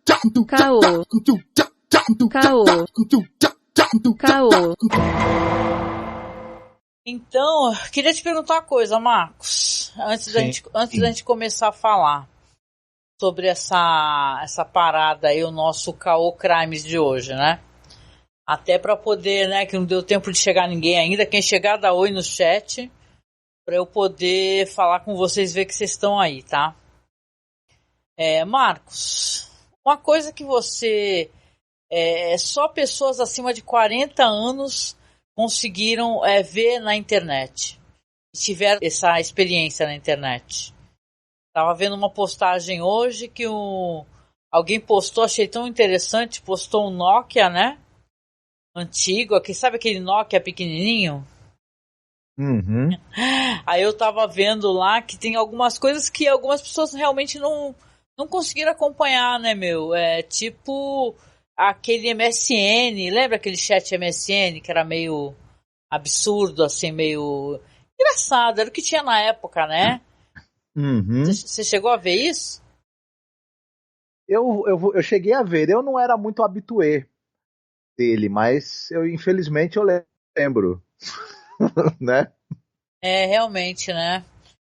Caô. Caô. Caô. Então, queria te perguntar uma coisa, Marcos, antes da gente começar a falar sobre essa parada aí, o nosso Caô Crimes de hoje, né? Até para poder, né, que não deu tempo de chegar ninguém ainda, quem chegar dá oi no chat, para eu poder falar com vocês, ver que vocês estão aí, tá? Marcos, uma coisa que você, só pessoas acima de 40 anos conseguiram ver na internet, tiveram essa experiência na internet. Tava vendo uma postagem hoje que alguém postou, achei tão interessante, postou um Nokia, né? Antigo, aqui, sabe aquele Nokia pequenininho? Uhum. Aí eu tava vendo lá que tem algumas coisas que algumas pessoas realmente não conseguiram acompanhar, né, meu? Tipo aquele MSN, lembra aquele chat MSN que era meio absurdo, assim, meio engraçado, era o que tinha na época, né? Uhum. Você chegou a ver isso? Eu cheguei a ver, eu não era muito habituê dele, mas infelizmente eu lembro, né? Realmente, né?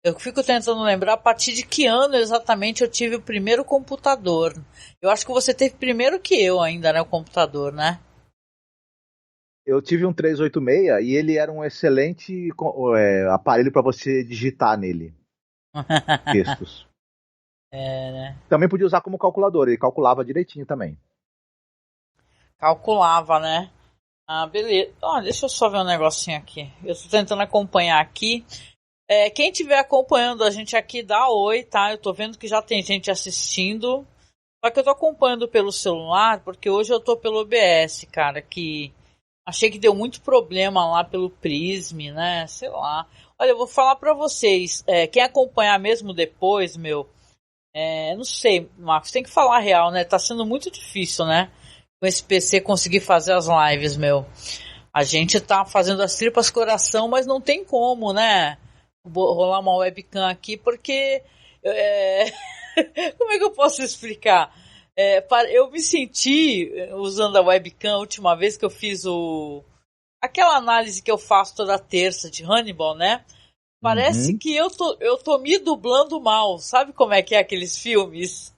Eu fico tentando lembrar a partir de que ano exatamente eu tive o primeiro computador. Eu acho que você teve primeiro que eu ainda, né, o computador, né? Eu tive um 386 e ele era um excelente aparelho para você digitar nele textos. Né? Também podia usar como calculador, ele calculava direitinho também. Calculava, né? Ah, beleza. Deixa eu só ver um negocinho aqui. Eu tô tentando acompanhar aqui. Quem estiver acompanhando a gente aqui, dá oi, tá? Eu tô vendo que já tem gente assistindo. Só que eu tô acompanhando pelo celular, porque hoje eu tô pelo OBS, cara, que achei que deu muito problema lá pelo Prism, né? Sei lá. Olha, eu vou falar pra vocês. Quem acompanhar mesmo depois, meu... não sei, Marcos, tem que falar a real, né? Tá sendo muito difícil, né? Com esse PC conseguir fazer as lives, meu. A gente tá fazendo as tripas coração, mas não tem como, né? Vou rolar uma webcam aqui, porque... Como é que eu posso explicar? Eu me senti usando a webcam a última vez que eu fiz aquela análise que eu faço toda terça de Hannibal, né? Parece que eu tô me dublando mal. Sabe como é que é aqueles filmes?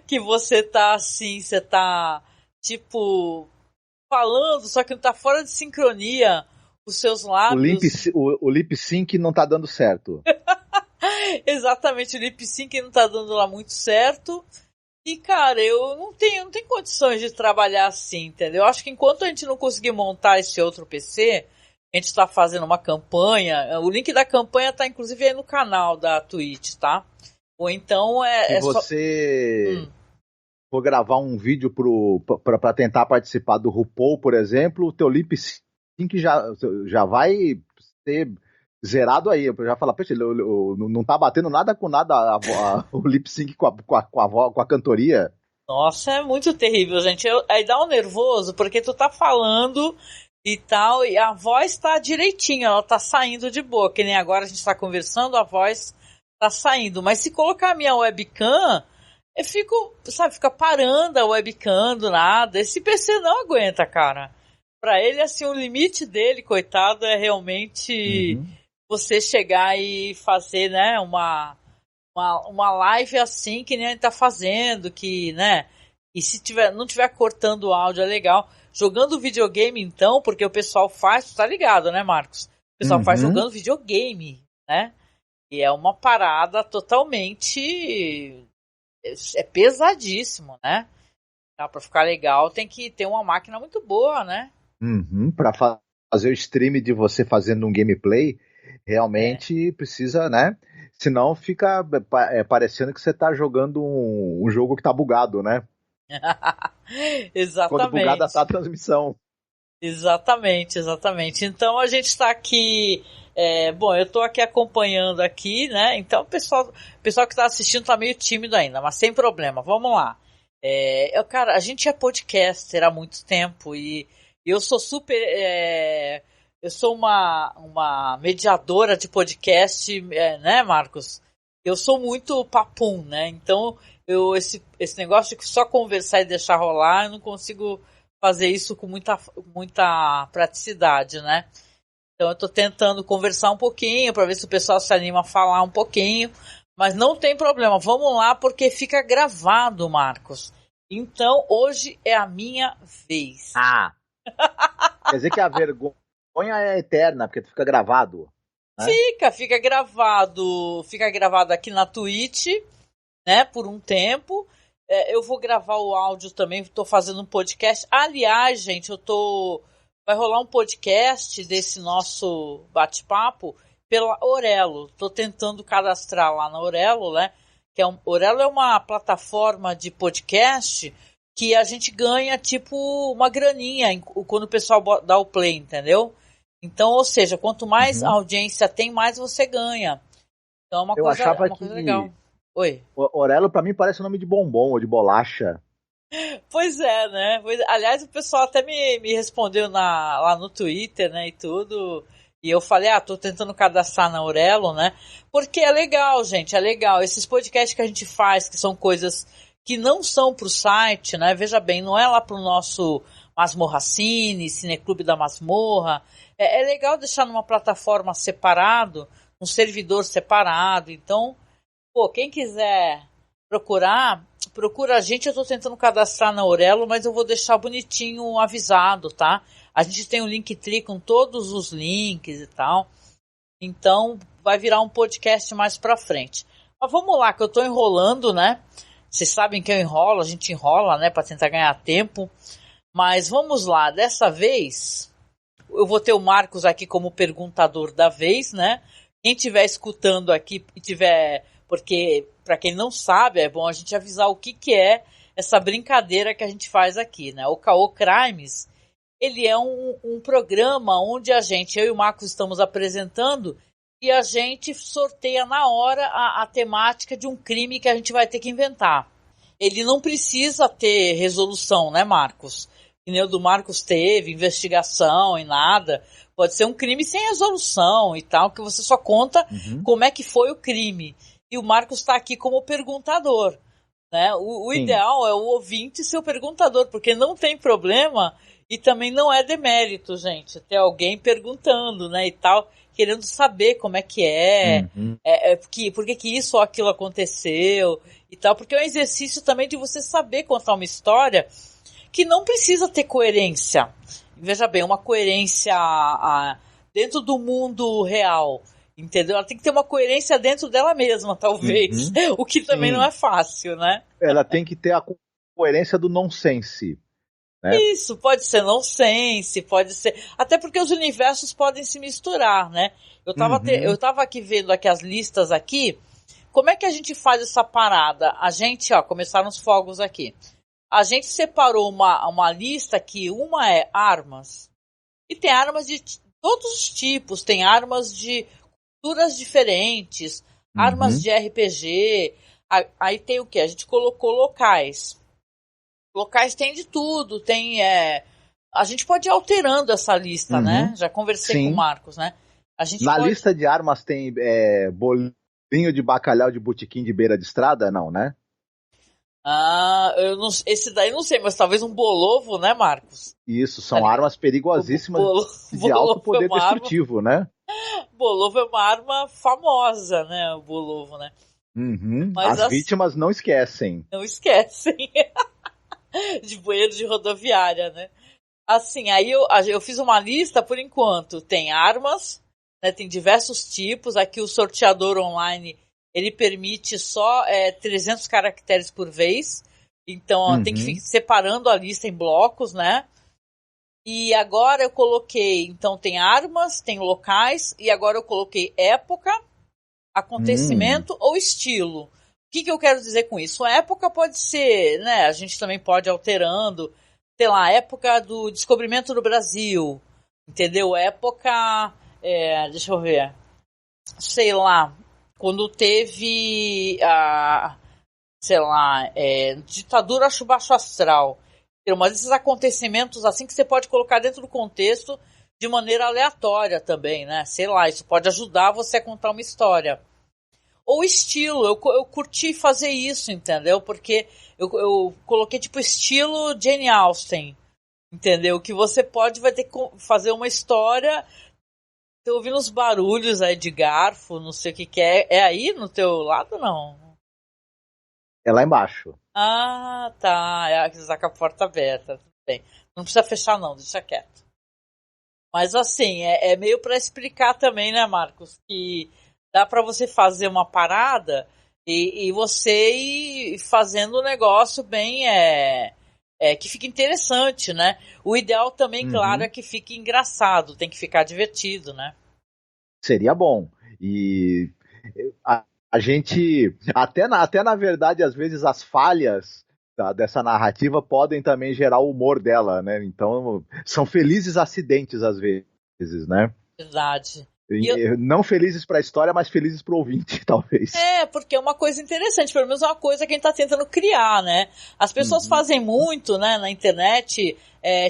Que você tá assim, você tá, tipo, falando, só que não tá fora de sincronia os seus lábios. O lip sync não tá dando certo. Exatamente, o lip sync não tá dando lá muito certo. E, cara, eu não tenho condições de trabalhar assim, entendeu? Eu acho que enquanto a gente não conseguir montar esse outro PC, a gente tá fazendo uma campanha. O link da campanha tá, inclusive, aí no canal da Twitch, tá? Ou então Se você for gravar um vídeo pra tentar participar do RuPaul, por exemplo, o teu lip sync já vai ser zerado aí. Eu já falar, poxa, não tá batendo nada com nada o lip sync com a cantoria. Nossa, é muito terrível, gente. Aí dá um nervoso, porque tu tá falando e tal, e a voz tá direitinho, ela tá saindo de boa, que nem agora a gente tá conversando, a voz tá saindo. Mas se colocar a minha webcam, eu fico, sabe, fica parando a webcam do nada. Esse PC não aguenta, cara. Pra ele, assim, o limite dele, coitado, é realmente você chegar e fazer, né, uma live assim que nem a gente tá fazendo, que, né, e se não tiver cortando o áudio é legal. Jogando videogame, então, porque o pessoal faz, tu tá ligado, né, Marcos? O pessoal faz jogando videogame, né? E é uma parada totalmente... É pesadíssimo, né? Pra ficar legal tem que ter uma máquina muito boa, né? Pra fazer o stream de você fazendo um gameplay, realmente precisa, né? Senão fica parecendo que você tá jogando um jogo que tá bugado, né? Exatamente. Quando bugada tá a transmissão. Exatamente. Então a gente tá aqui... bom, eu tô aqui acompanhando aqui, né? Então o pessoal que tá assistindo tá meio tímido ainda, mas sem problema, vamos lá. Cara, a gente é podcaster há muito tempo e eu sou super... eu sou uma mediadora de podcast, né, Marcos? Eu sou muito papum, né? Então esse negócio de só conversar e deixar rolar, eu não consigo fazer isso com muita praticidade, né? Então eu tô tentando conversar um pouquinho para ver se o pessoal se anima a falar um pouquinho, mas não tem problema, vamos lá porque fica gravado, Marcos. Então hoje é a minha vez. Quer dizer que a vergonha é eterna, porque fica gravado. Né? Fica gravado aqui na Twitch, né, por um tempo. Eu vou gravar o áudio também, estou fazendo um podcast. Aliás, gente, vai rolar um podcast desse nosso bate-papo pela Orelo. Estou tentando cadastrar lá na Orelo, né? Orelo é uma plataforma de podcast que a gente ganha tipo uma graninha quando o pessoal dá o play, entendeu? Então, ou seja, quanto mais audiência tem, mais você ganha. Então é uma coisa legal. Oi. Orelo pra mim parece o nome de bombom ou de bolacha. Pois é, né? Aliás, o pessoal até me respondeu lá no Twitter, né, e tudo. E eu falei, tô tentando cadastrar na Orelo, né? Porque é legal, gente, é legal. Esses podcasts que a gente faz, que são coisas que não são pro site, né? Veja bem, não é lá pro nosso Masmorra Cine, Cineclube da Masmorra. É legal deixar numa plataforma separado, um servidor separado. Então, quem quiser procura a gente. Eu tô tentando cadastrar na Orelo, mas eu vou deixar bonitinho avisado, tá? A gente tem um Linktree com todos os links e tal. Então, vai virar um podcast mais pra frente. Mas vamos lá, que eu tô enrolando, né? Vocês sabem que eu enrolo, a gente enrola, né? Pra tentar ganhar tempo. Mas vamos lá, dessa vez, eu vou ter o Marcos aqui como perguntador da vez, né? Quem estiver escutando aqui e tiver... Porque, para quem não sabe, é bom a gente avisar o que é essa brincadeira que a gente faz aqui, né? O Caô Crimes, ele é um programa onde eu e o Marcos estamos apresentando e a gente sorteia na hora a temática de um crime que a gente vai ter que inventar. Ele não precisa ter resolução, né, Marcos? Que nem o do Marcos teve, investigação e nada. Pode ser um crime sem resolução e tal, que você só conta como é que foi o crime. E o Marcos está aqui como perguntador, né? O ideal é o ouvinte ser o perguntador, porque não tem problema e também não é demérito, gente, ter alguém perguntando, né, e tal, querendo saber como é que por que isso ou aquilo aconteceu e tal, porque é um exercício também de você saber contar uma história que não precisa ter coerência. Veja bem, uma coerência dentro do mundo real. Entendeu? Ela tem que ter uma coerência dentro dela mesma, talvez. O que também não é fácil, né? Ela tem que ter a coerência do nonsense. Né? Isso, pode ser nonsense, pode ser... Até porque os universos podem se misturar, né? Eu tava aqui vendo aqui as listas aqui. Como é que a gente faz essa parada? A gente, começaram os fogos aqui. A gente separou uma lista que uma é armas. E tem armas de todos os tipos. Tem armas de culturas diferentes, armas de RPG, aí tem o que? A gente colocou locais. Locais tem de tudo, tem... A gente pode ir alterando essa lista, né? Já conversei com o Marcos, né? Lista de armas tem bolinho de bacalhau de botequim de beira de estrada? Não, né? Eu não, esse daí não sei, mas talvez um bolovo, né, Marcos? Isso, são armas perigosíssimas de alto poder destrutivo, né? Bolovo é uma arma famosa, né? O bolovo, né? Mas as vítimas não esquecem. Não esquecem. De bueiro de rodoviária, né? Assim, aí eu fiz uma lista por enquanto. Tem armas, né? Tem diversos tipos. Aqui o sorteador online, ele permite só 300 caracteres por vez. Então tem que ir separando a lista em blocos, né? E agora eu coloquei, então tem armas, tem locais, e agora eu coloquei época, acontecimento ou estilo. O que eu quero dizer com isso? A época pode ser, né, a gente também pode ir alterando, sei lá, época do descobrimento do Brasil, entendeu? Época, deixa eu ver, sei lá, quando teve ditadura acho baixo astral. Mas esses acontecimentos assim que você pode colocar dentro do contexto de maneira aleatória também, né? Sei lá, isso pode ajudar você a contar uma história. Ou estilo, eu curti fazer isso, entendeu? Porque eu coloquei tipo estilo Jane Austen, entendeu? Que você vai ter que fazer uma história. Tô ouvindo uns barulhos aí de garfo, não sei o que é. É aí no teu lado ou não? É lá embaixo. Ah, tá. É que está com a porta aberta. Tudo bem. Não precisa fechar não, deixa quieto. Mas assim, é meio para explicar também, né, Marcos? Que dá para você fazer uma parada e você ir fazendo um negócio bem que fique interessante, né? O ideal também, claro, é que fique engraçado, tem que ficar divertido, né? Seria bom. E a gente, até na verdade, às vezes as falhas dessa narrativa podem também gerar o humor dela, né? Então, são felizes acidentes às vezes, né? Verdade. Não felizes para a história, mas felizes para o ouvinte, talvez. Porque é uma coisa interessante, pelo menos é uma coisa que a gente está tentando criar, né? As pessoas fazem muito, né, na internet,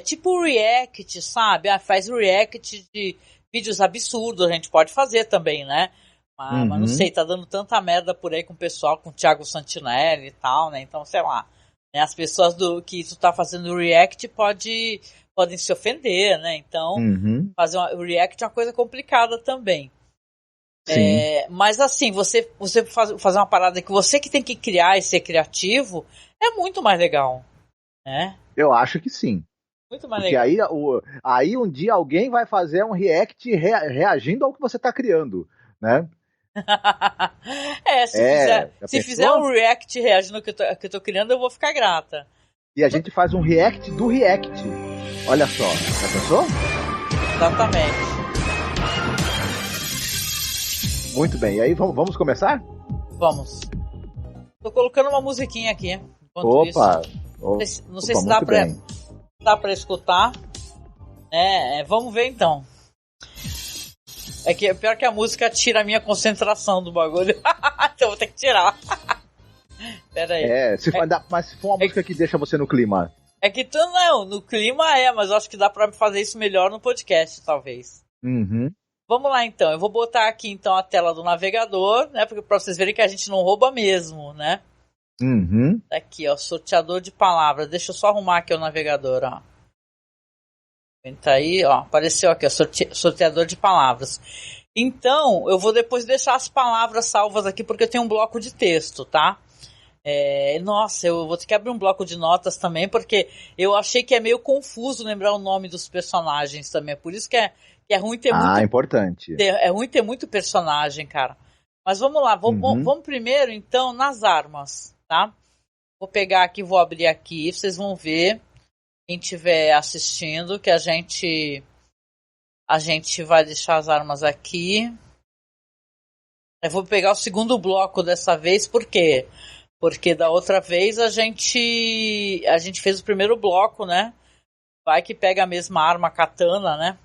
tipo react, sabe? Faz react de vídeos absurdos, a gente pode fazer também, né? Mas não sei, tá dando tanta merda por aí com o pessoal, com o Thiago Santinelli e tal, né? Então, sei lá, né? As pessoas que tu tá fazendo react podem se ofender, né? Então, fazer um react é uma coisa complicada também. Mas assim, você fazer uma parada que você que tem que criar e ser criativo é muito mais legal, né? Eu acho que sim. Muito mais Porque legal. aí um dia alguém vai fazer um react reagindo ao que você tá criando, né? Se fizer um react reagindo ao que eu tô criando, eu vou ficar grata. E a gente faz um react do react. Olha só, já pensou? Exatamente. Muito bem, e aí vamos começar? Vamos. Tô colocando uma musiquinha aqui. Opa! Não sei se dá pra escutar. Vamos ver então. É pior que a música tira a minha concentração do bagulho. Então eu vou ter que tirar. Pera aí. Mas se for uma música que deixa você no clima. É que tu não, no clima mas eu acho que dá pra fazer isso melhor no podcast, talvez. Vamos lá então, eu vou botar aqui então a tela do navegador, né, porque pra vocês verem que a gente não rouba mesmo, né. Aqui, ó, sorteador de palavras, deixa eu só arrumar aqui o navegador, ó. Tá aí, ó, apareceu aqui, ó, sorteador de palavras. Então, eu vou depois deixar as palavras salvas aqui, porque eu tenho um bloco de texto, tá? Nossa, eu vou ter que abrir um bloco de notas também, porque eu achei que é meio confuso lembrar o nome dos personagens também, por isso que é ruim ter muito... importante. É ruim ter muito personagem, cara. Mas vamos lá, vamos primeiro, então, nas armas, tá? Vou pegar aqui, vou abrir aqui, vocês vão ver, quem estiver assistindo, que a gente vai deixar as armas aqui. Eu vou pegar o segundo bloco dessa vez, por quê? Porque da outra vez a gente fez o primeiro bloco, né? Vai que pega a mesma arma, katana, né?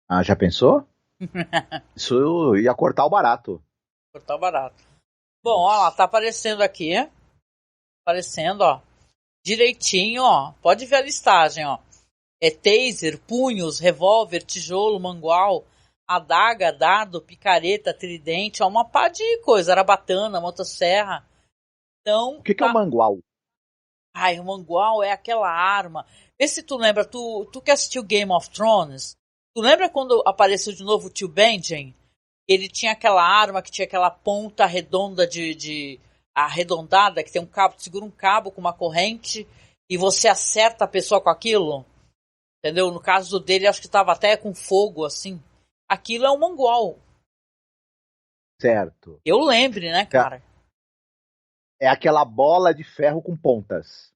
Ah, já pensou? Isso ia cortar o barato. Cortar o barato. Bom, ó lá, tá aparecendo aqui. Aparecendo, ó. Direitinho, ó. Pode ver a listagem, ó. Taser, punhos, revólver, tijolo, mangual, adaga, dardo, picareta, tridente, ó. Uma pá de coisa. Arabatana, motosserra. Então, o que é o mangual? O mangual é aquela arma. Vê se tu lembra, tu que assistiu Game of Thrones, tu lembra quando apareceu de novo o tio Benjen? Ele tinha aquela arma que tinha aquela ponta redonda arredondada, que tem um cabo, tu segura um cabo com uma corrente e você acerta a pessoa com aquilo. Entendeu? No caso dele, acho que tava até com fogo, assim. Aquilo é um mangual. Certo. Eu lembro, né, cara? É aquela bola de ferro com pontas.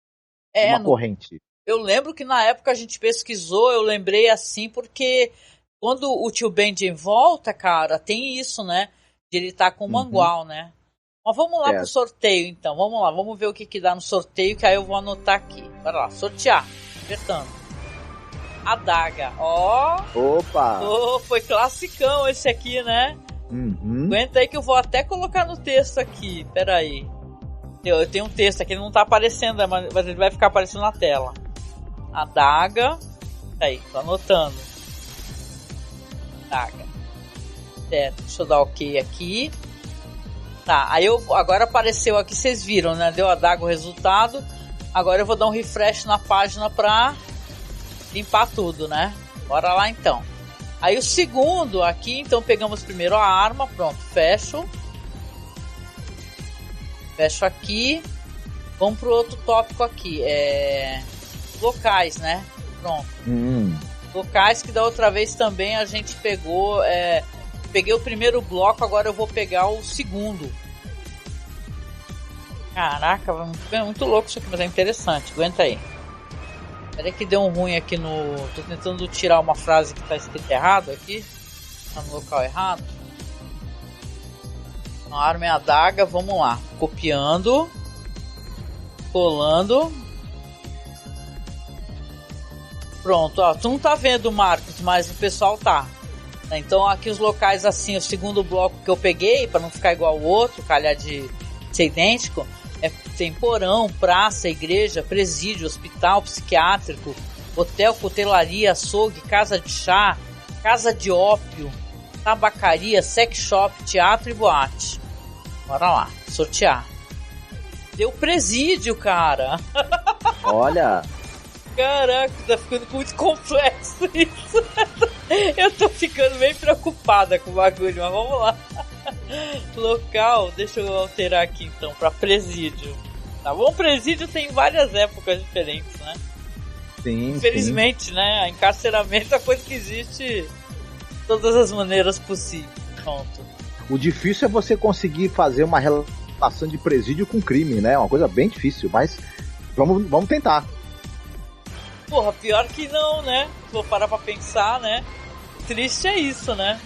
Uma corrente. Eu lembro que na época a gente pesquisou, eu lembrei assim, porque quando o tio Benjen volta, cara, tem isso, né? De ele tá com o mangual, né? Mas vamos lá pro sorteio, então. Vamos lá, vamos ver o que dá no sorteio, que aí eu vou anotar aqui. Bora lá, sortear. Apertando. Adaga, ó. Opa! Foi classicão esse aqui, né? Aguenta aí que eu vou até colocar no texto aqui. Pera aí. Eu tenho um texto aqui, ele não tá aparecendo, mas ele vai ficar aparecendo na tela. Adaga. Aí, tô anotando. Adaga. Certo, deixa eu dar ok aqui. Tá, aí agora apareceu aqui, vocês viram, né? Deu a adaga o resultado. Agora eu vou dar um refresh na página pra limpar tudo, né? Bora lá então. Aí o segundo aqui, então pegamos primeiro a arma, pronto, fecho. Fecho aqui. Vamos pro outro tópico aqui, locais, né? Pronto. Locais que da outra vez também a gente pegou, peguei o primeiro bloco, agora eu vou pegar o segundo. Caraca, é muito louco isso aqui, mas é interessante, aguenta aí. Peraí que deu um ruim aqui no... Tô tentando tirar uma frase que tá escrita errado aqui. Tá no local errado. A arma é a adaga, vamos lá. Copiando. Colando. Pronto, ó. Tu não tá vendo, Marcos, mas o pessoal tá. Então aqui os locais assim, o segundo bloco que eu peguei, pra não ficar igual o outro, calhar de ser idêntico, tem porão, praça, igreja, presídio, hospital psiquiátrico, hotel, cutelaria, açougue, casa de chá, casa de ópio, tabacaria, sex shop, teatro e boate. Bora lá, sortear. Deu presídio, cara. Olha. Caraca, tá ficando muito complexo isso. Eu tô ficando bem preocupada com o bagulho, mas vamos lá. Local, deixa eu alterar aqui então pra presídio. Tá bom, presídio tem várias épocas diferentes, né? Sim. Infelizmente, sim. Né? Encarceramento é a coisa que existe de todas as maneiras possíveis. Pronto. O difícil é você conseguir fazer uma relação de presídio com crime, né? É uma coisa bem difícil, mas vamos tentar. Porra, pior que não, né? Vou parar pra pensar, né? Triste é isso, né?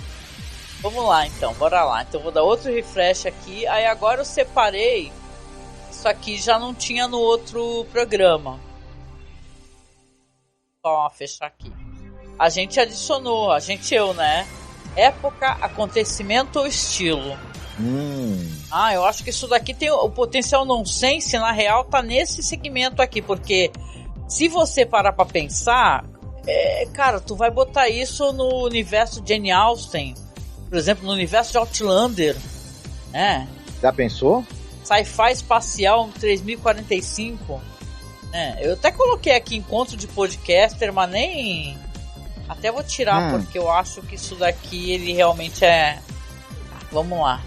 Vamos lá, então. Bora lá. Então, vou dar outro refresh aqui. Aí, agora eu separei. Isso aqui já não tinha no outro programa. Só fechar aqui. A gente adicionou. Eu, né? Época, acontecimento ou estilo. Eu acho que isso daqui tem o potencial nonsense, na real, tá nesse segmento aqui. Porque se você parar pra pensar... cara, tu vai botar isso no universo de Jane Austen, por exemplo, no universo de Outlander, né? Já pensou? Sci-fi espacial 3045, né? Eu até coloquei aqui encontro de podcaster, mas nem... Até vou tirar, porque eu acho que isso daqui, ele realmente é... Vamos lá.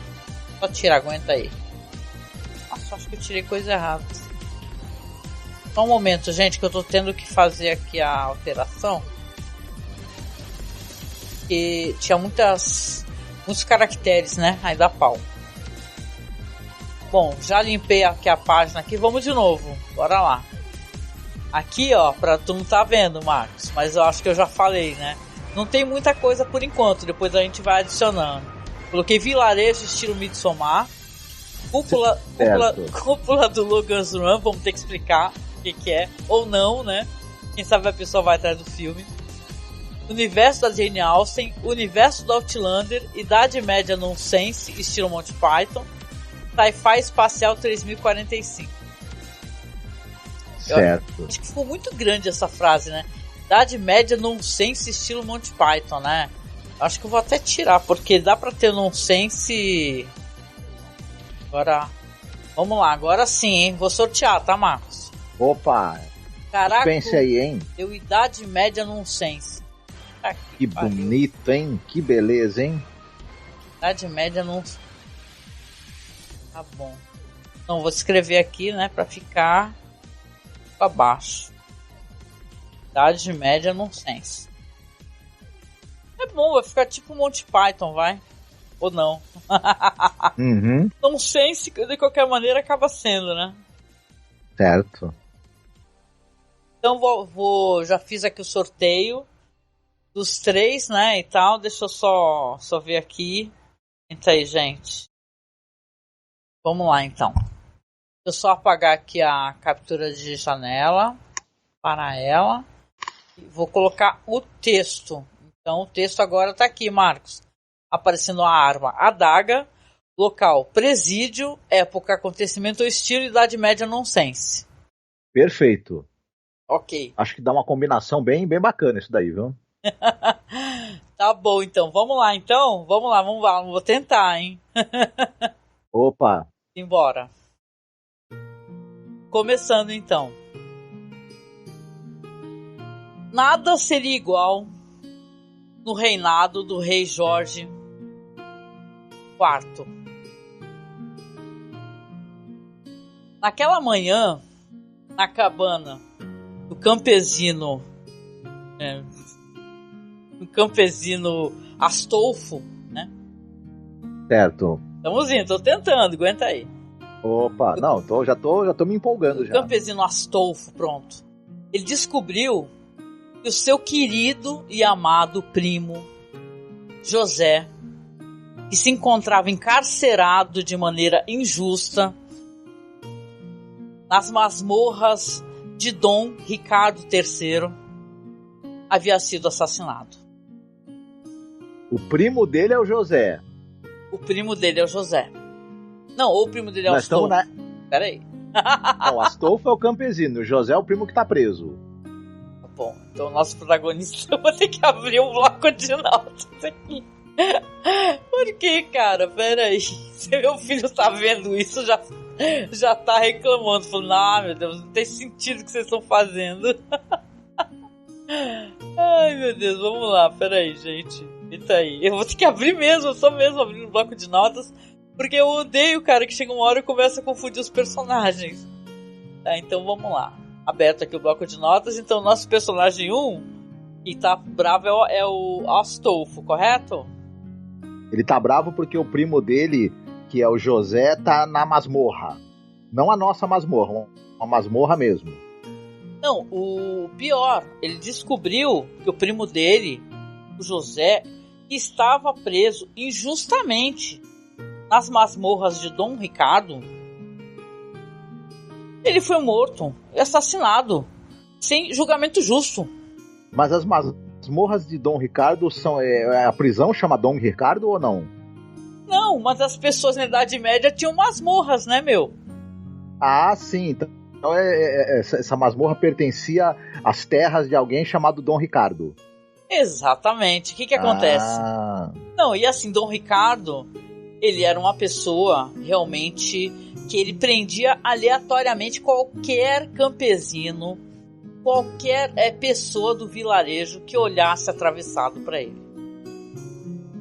Só tirar, aguenta aí. Nossa, acho que eu tirei coisa errada. Só um momento, gente, que eu tô tendo que fazer aqui a alteração. Porque tinha muitos caracteres, né? Aí dá pau. Bom, já limpei aqui a página aqui. Vamos de novo. Bora lá. Aqui, ó, tu não tá vendo, Marcos, mas eu acho que eu já falei, né? Não tem muita coisa por enquanto. Depois a gente vai adicionando. Coloquei vilarejo estilo Midsommar. Cúpula do Logan's Run. Vamos ter que explicar o que é, ou não, né? Quem sabe a pessoa vai atrás do filme. Universo da Jane Austen, universo do Outlander, Idade Média Nonsense, estilo Monty Python, Sci-Fi Espacial 3045. Certo. Acho que ficou muito grande essa frase, né? Idade Média Nonsense, estilo Monty Python, né? Acho que eu vou até tirar, porque dá pra ter Nonsense... Agora... Vamos lá, agora sim, hein? Vou sortear, tá, Marcos? Opa! Caraca, pense aí, hein? Deu Idade Média Nonsense. Que bonito, hein? Que beleza, hein? Idade Média Nonsense. Tá bom. Então, vou escrever aqui, né? Pra ficar abaixo. Idade Média Nonsense. É bom, vai ficar tipo Monty Python, vai? Ou não? Nonsense, de qualquer maneira, acaba sendo, né? Certo. Então já fiz aqui o sorteio dos 3, né, e tal. Deixa eu só ver aqui. Entra aí, gente. Vamos lá, então. Deixa eu só apagar aqui a captura de janela para ela. Vou colocar o texto. Então, o texto agora tá aqui, Marcos. Aparecendo a arma, adaga, local, presídio, época, acontecimento ou estilo, Idade Média Nonsense. Perfeito. Ok. Acho que dá uma combinação bem bacana isso daí, viu? Tá bom, então. Vamos lá, então. Vamos lá. Vou tentar, hein? Opa. Embora. Começando então. Nada seria igual no reinado do rei Jorge IV. Naquela manhã, na cabana do campesino, do campesino Astolfo, né? Certo. Estamos indo, tô tentando, aguenta aí. Opa, não, já tô me empolgando já. O campesino Astolfo, pronto. Ele descobriu que o seu querido e amado primo, José, que se encontrava encarcerado de maneira injusta nas masmorras de Dom Ricardo III, havia sido assassinado. O primo dele é o José. O primo dele é o José. Não, ou o primo dele é o Astolfo. Peraí. Não, o Astolfo é o campesino, o José é o primo que tá preso. Bom, então o nosso protagonista, eu vou ter que abrir um bloco de notas aqui. Por que, cara? Pera aí. Se meu filho tá vendo isso, já tá reclamando. Falando, meu Deus, não tem sentido o que vocês estão fazendo. Ai, meu Deus, vamos lá. Pera aí, gente. Eita aí. Eu vou ter que abrir mesmo, eu só mesmo abrindo um bloco de notas. Porque eu odeio, cara, que chega uma hora e começa a confundir os personagens. Tá, então vamos lá. Aberto aqui o bloco de notas. Então, nosso personagem 1, que tá bravo, é o Astolfo, correto? Ele tá bravo porque o primo dele, que é o José, tá na masmorra. Não a nossa masmorra, uma masmorra mesmo. Não, o pior, ele descobriu que o primo dele, o José, estava preso injustamente nas masmorras de Dom Ricardo. Ele foi morto e assassinado sem julgamento justo. Mas as masmorras de Dom Ricardo são... a prisão chama Dom Ricardo ou não? Não, mas as pessoas na Idade Média tinham masmorras, né, meu? Ah, sim. Então essa masmorra pertencia às terras de alguém chamado Dom Ricardo. Exatamente. O que acontece? Não, e assim, Dom Ricardo, ele era uma pessoa realmente que ele prendia aleatoriamente qualquer campesino, qualquer pessoa do vilarejo que olhasse atravessado para ele.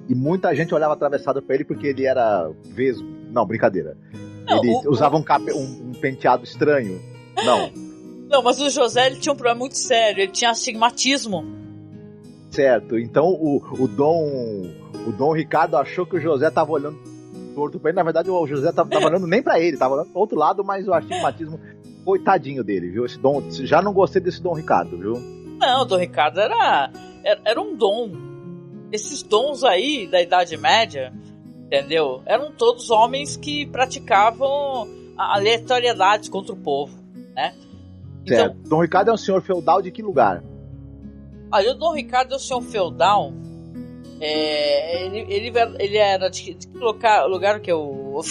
E muita gente olhava atravessado para ele porque ele era vesgo. Não, brincadeira. Não, ele usava um penteado estranho. Não, mas o José, ele tinha um problema muito sério. Ele tinha astigmatismo. Certo. Então o Dom Ricardo achou que o José tava olhando torto pra ele. Na verdade, o José tava olhando nem pra ele, tava olhando pro outro lado, mas o astigmatismo, coitadinho dele, viu? Esse Dom, já não gostei desse Dom Ricardo, viu? Não, o Dom Ricardo era um dom. Esses dons aí da Idade Média, entendeu? Eram todos homens que praticavam aleatoriedades contra o povo, né? Certo. Então, Dom Ricardo é um senhor feudal de que lugar? Olha, o Dom Ricardo é um senhor feudal. Ele era de que lugar que é o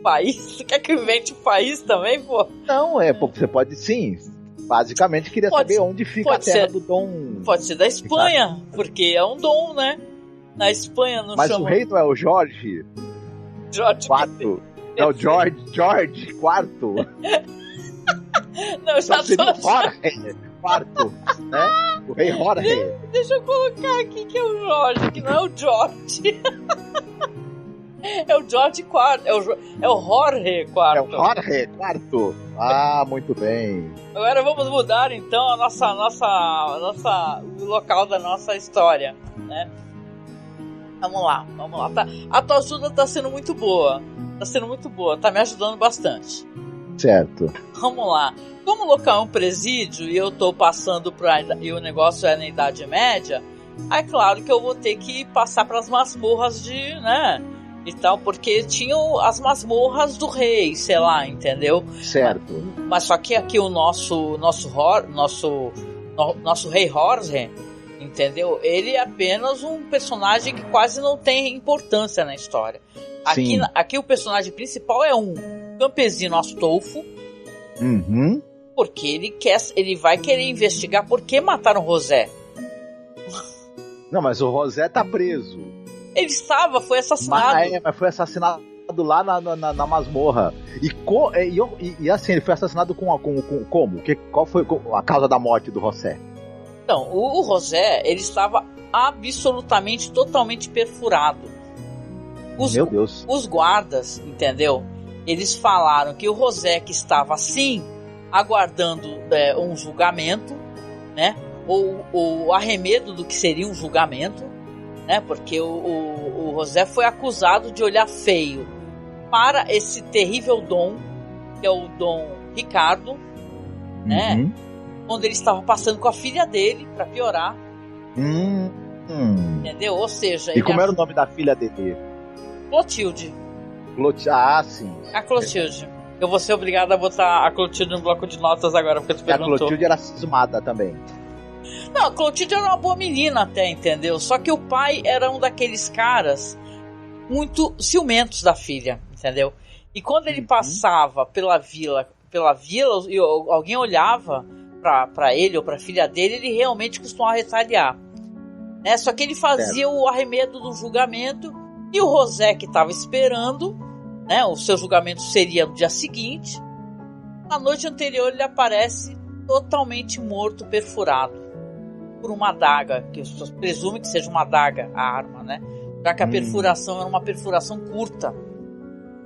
país? Você quer que eu invente o país também, pô? Não, você pode sim. Basicamente queria saber onde fica a terra do Dom. Pode ser da Espanha, Ricardo. Porque é um dom, né? Na Espanha não Mas chama. Mas o rei não é o Jorge? Jorge IV. É o George IV. Não, já seria o Jorge IV, né? O rei Jorge. Deixa eu colocar aqui que é o Jorge, que não é o George. É o George IV, é o Jorge IV. É o Jorge IV. Ah, muito bem. Agora vamos mudar então o local da nossa história, né? Vamos lá. Tá, a tua ajuda tá sendo muito boa. Tá me ajudando bastante. Certo. Vamos lá. Como o local é um presídio e eu tô passando e o negócio é na Idade Média, é claro que eu vou ter que passar pras masmorras né? E tal, porque tinham as masmorras do rei, sei lá, entendeu? Certo. Mas só que aqui o nosso rei Jorge, entendeu? Ele é apenas um personagem que quase não tem importância na história. Aqui o personagem principal é um campesino Astolfo. Uhum. Porque ele vai querer investigar por que mataram o José. Não, mas o José tá preso. Ele foi assassinado. Mas foi assassinado lá na masmorra. E assim, ele foi assassinado com como? Qual foi a causa da morte do José? Então, o José, ele estava absolutamente, totalmente perfurado. Meu Deus. Os guardas, entendeu? Eles falaram que o José, que estava assim, aguardando um julgamento, né? Ou arremedo do que seria um julgamento, né? Porque o José foi acusado de olhar feio para esse terrível Dom, que é o Dom Ricardo, né? Onde ele estava passando com a filha dele, para piorar. Entendeu? Ou seja... E como era o nome da filha dele? Clotilde. Ah, sim. A Clotilde. Eu vou ser obrigado a botar a Clotilde no bloco de notas agora, porque tu perguntou. A Clotilde era cismada também. Não, a Clotilde era uma boa menina até, entendeu? Só que o pai era um daqueles caras muito ciumentos da filha, entendeu? E quando ele passava pela vila e alguém olhava pra ele ou pra filha dele, ele realmente costumava retaliar, né? Só que ele fazia o arremedo do julgamento, e o José, que estava esperando, né? O seu julgamento seria no dia seguinte. Na noite anterior ele aparece totalmente morto, perfurado por uma adaga, que as pessoas presumem que seja uma adaga, a arma, né? Já que a perfuração era uma perfuração curta.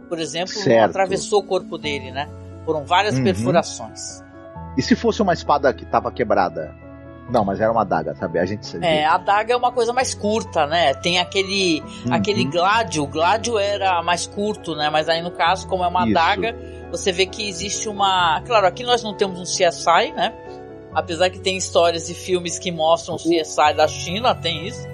Por exemplo, não atravessou o corpo dele, né? Foram várias perfurações. E se fosse uma espada que estava quebrada? Não, mas era uma adaga, sabe? A gente sabia. A adaga é uma coisa mais curta, né? Tem aquele gládio. O gládio era mais curto, né? Mas aí, no caso, como é uma adaga, você vê que existe uma... Claro, aqui nós não temos um CSI, né? Apesar que tem histórias e filmes que mostram o CSI da China, tem isso.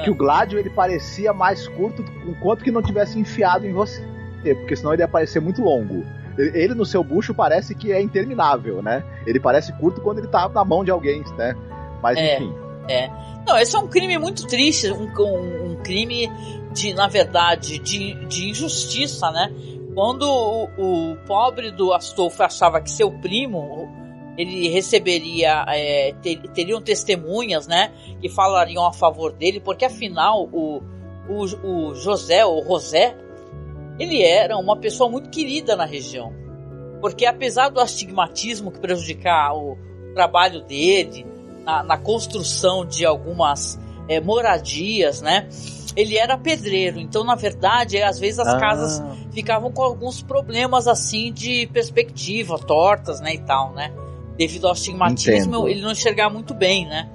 Que o gládio, ele parecia mais curto enquanto que não tivesse enfiado em você. Porque senão ele ia parecer muito longo. Ele no seu bucho parece que é interminável, né? Ele parece curto quando ele tá na mão de alguém, né? Mas enfim. Não, esse é um crime muito triste, um crime na verdade, de injustiça, né? Quando o pobre do Astolfo achava que seu primo, ele receberia, teriam testemunhas, né? Que falariam a favor dele, porque afinal o José, ele era uma pessoa muito querida na região. Porque apesar do astigmatismo que prejudicar o trabalho dele, na construção de algumas moradias, né? Ele era pedreiro, então na verdade às vezes as casas ficavam com alguns problemas assim de perspectiva, tortas, né, e tal, né? Devido ao astigmatismo, ele não enxergava muito bem, né?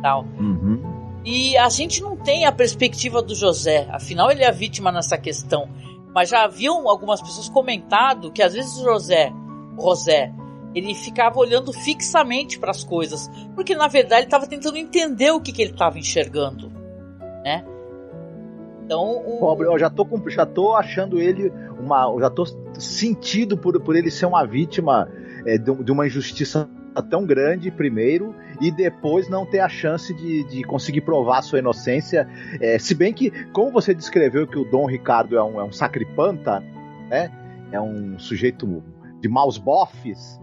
Tal. E a gente não tem a perspectiva do José, afinal ele é a vítima nessa questão. Mas já haviam algumas pessoas comentado que às vezes o José, ele ficava olhando fixamente para as coisas, porque na verdade ele estava tentando entender o que ele estava enxergando, né? Então, Pobre, eu já tô achando ele já tô sentido por ele ser uma vítima de uma injustiça tão grande primeiro, e depois não ter a chance de conseguir provar a sua inocência, se bem que, como você descreveu que o Dom Ricardo é um sacripanta, né? É um sujeito de maus bofes,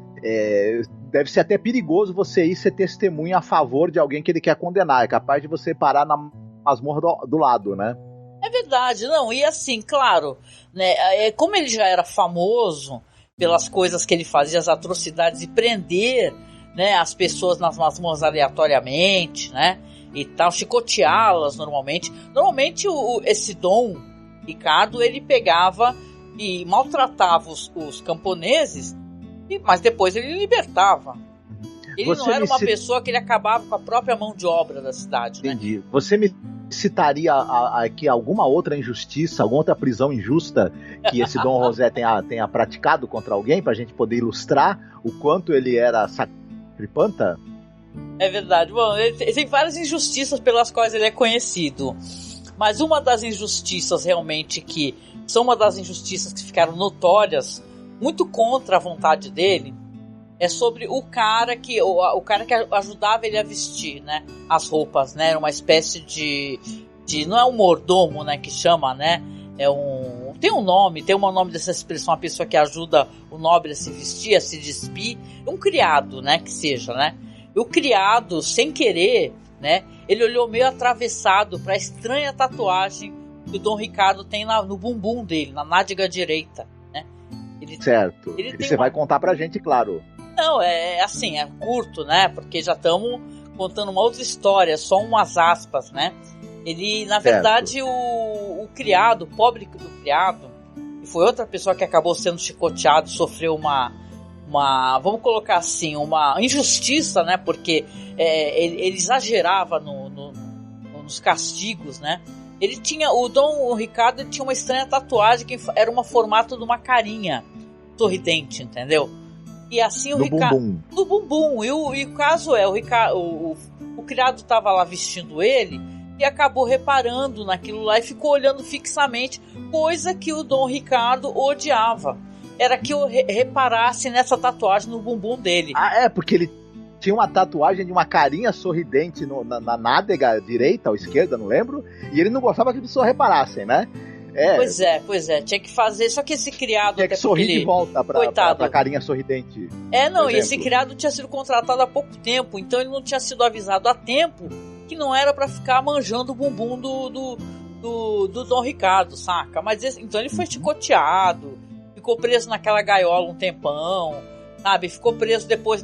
deve ser até perigoso você ir ser testemunha a favor de alguém que ele quer condenar, é capaz de você parar na masmorra do lado, né? É verdade, não, e assim, claro, né, como ele já era famoso pelas coisas que ele fazia, as atrocidades, e prender, né, as pessoas nas masmorras aleatoriamente, né, e tal, chicoteá-las normalmente. Normalmente esse Dom Ricardo, ele pegava e maltratava os camponeses, mas depois ele libertava. Ele não era uma pessoa que ele acabava com a própria mão de obra da cidade. Entendi. Né? Você me citaria aqui alguma outra injustiça, alguma outra prisão injusta que esse Dom José tenha praticado contra alguém, pra gente poder ilustrar o quanto ele era sacripanta? É verdade. Bom, ele tem várias injustiças pelas quais ele é conhecido. Mas uma das injustiças realmente que são uma das injustiças que ficaram notórias, muito contra a vontade dele, é sobre o cara que ajudava ele a vestir, né, as roupas, né, era uma espécie de não é um mordomo, né, que chama, né, tem um nome dessa expressão, a pessoa que ajuda o nobre a se vestir, a se despir, um criado, né, que seja, né, e o criado, sem querer, né, ele olhou meio atravessado para a estranha tatuagem que o Dom Ricardo tem no bumbum dele, na nádega direita, né? Certo. E você vai contar pra gente, claro. Não, é assim, é curto, né? Porque já estamos contando uma outra história, só umas aspas, né? Ele, na verdade, o criado, o pobre do criado, que foi outra pessoa que acabou sendo chicoteado, sofreu uma vamos colocar assim, uma injustiça, né? Porque ele exagerava nos castigos, né? O Dom Ricardo tinha uma estranha tatuagem que era um formato de uma carinha sorridente, entendeu? E assim o Ricardo... No bumbum. E o caso o criado estava lá vestindo ele e acabou reparando naquilo lá e ficou olhando fixamente, coisa que o Dom Ricardo odiava. Era que eu reparasse nessa tatuagem no bumbum dele. Porque ele tinha uma tatuagem de uma carinha sorridente na nádega direita ou esquerda, não lembro, e ele não gostava que as pessoas reparassem, né? Pois é, tinha que fazer, só que esse criado... Tinha que sorrir de volta pra carinha sorridente. E esse criado tinha sido contratado há pouco tempo, então ele não tinha sido avisado a tempo que não era pra ficar manjando o bumbum do Dom Ricardo, saca? Mas então ele foi chicoteado, ficou preso naquela gaiola um tempão, sabe? Ficou preso depois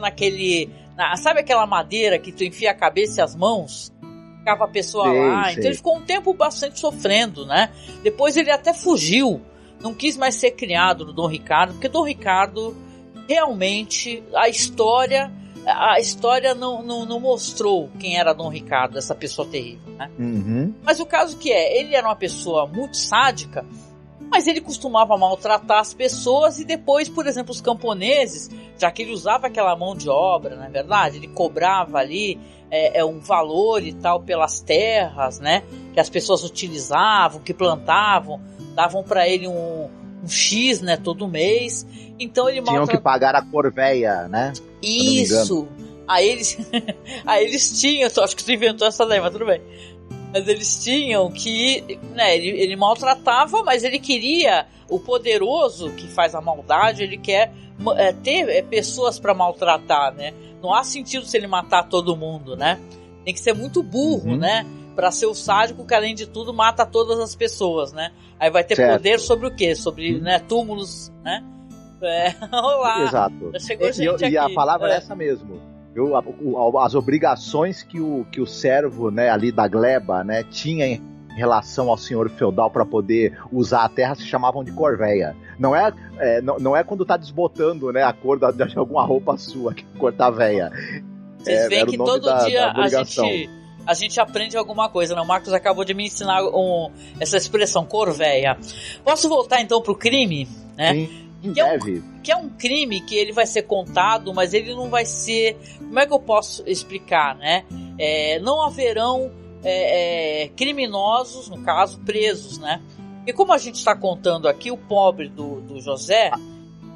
sabe aquela madeira que tu enfia a cabeça e as mãos? Ficava a pessoa lá. Então ele ficou um tempo bastante sofrendo, né? Depois ele até fugiu. Não quis mais ser criado no Dom Ricardo, porque Dom Ricardo, realmente, a história não mostrou quem era Dom Ricardo, essa pessoa terrível, né? Uhum. Mas o caso ele era uma pessoa muito sádica, mas ele costumava maltratar as pessoas e depois, por exemplo, os camponeses, já que ele usava aquela mão de obra, não é verdade? Ele cobrava ali um valor e tal pelas terras, né? Que as pessoas utilizavam, que plantavam, davam para ele um X, né? Todo mês. Então ele tinham que pagar a corveia, né? Isso. Aí eles tinham, acho que tu inventou essa lei, mas tudo bem. Mas eles tinham que, né, ele maltratava, mas ele queria, o poderoso que faz a maldade, ele quer ter pessoas para maltratar, né? Não há sentido se ele matar todo mundo, né? Tem que ser muito burro, né? Para ser o sádico que, além de tudo, mata todas as pessoas, né? Aí vai ter poder sobre o quê? Sobre né, túmulos, né? Olá. Exato. Chegou gente aqui. E a palavra é essa mesmo. As obrigações que o servo, né, ali da gleba, né, tinha em relação ao senhor feudal para poder usar a terra se chamavam de corveia. Não é quando tá desbotando, né, a cor de alguma roupa sua que cortar véia. Vocês veem que todo dia a gente aprende alguma coisa, né? O Marcos acabou de me ensinar essa expressão, corveia. Posso voltar então pro crime, né? Sim. Que é um crime que ele vai ser contado, mas ele não vai ser... Como é que eu posso explicar, né? Não haverão criminosos, no caso, presos, né? E como a gente está contando aqui, o pobre do José,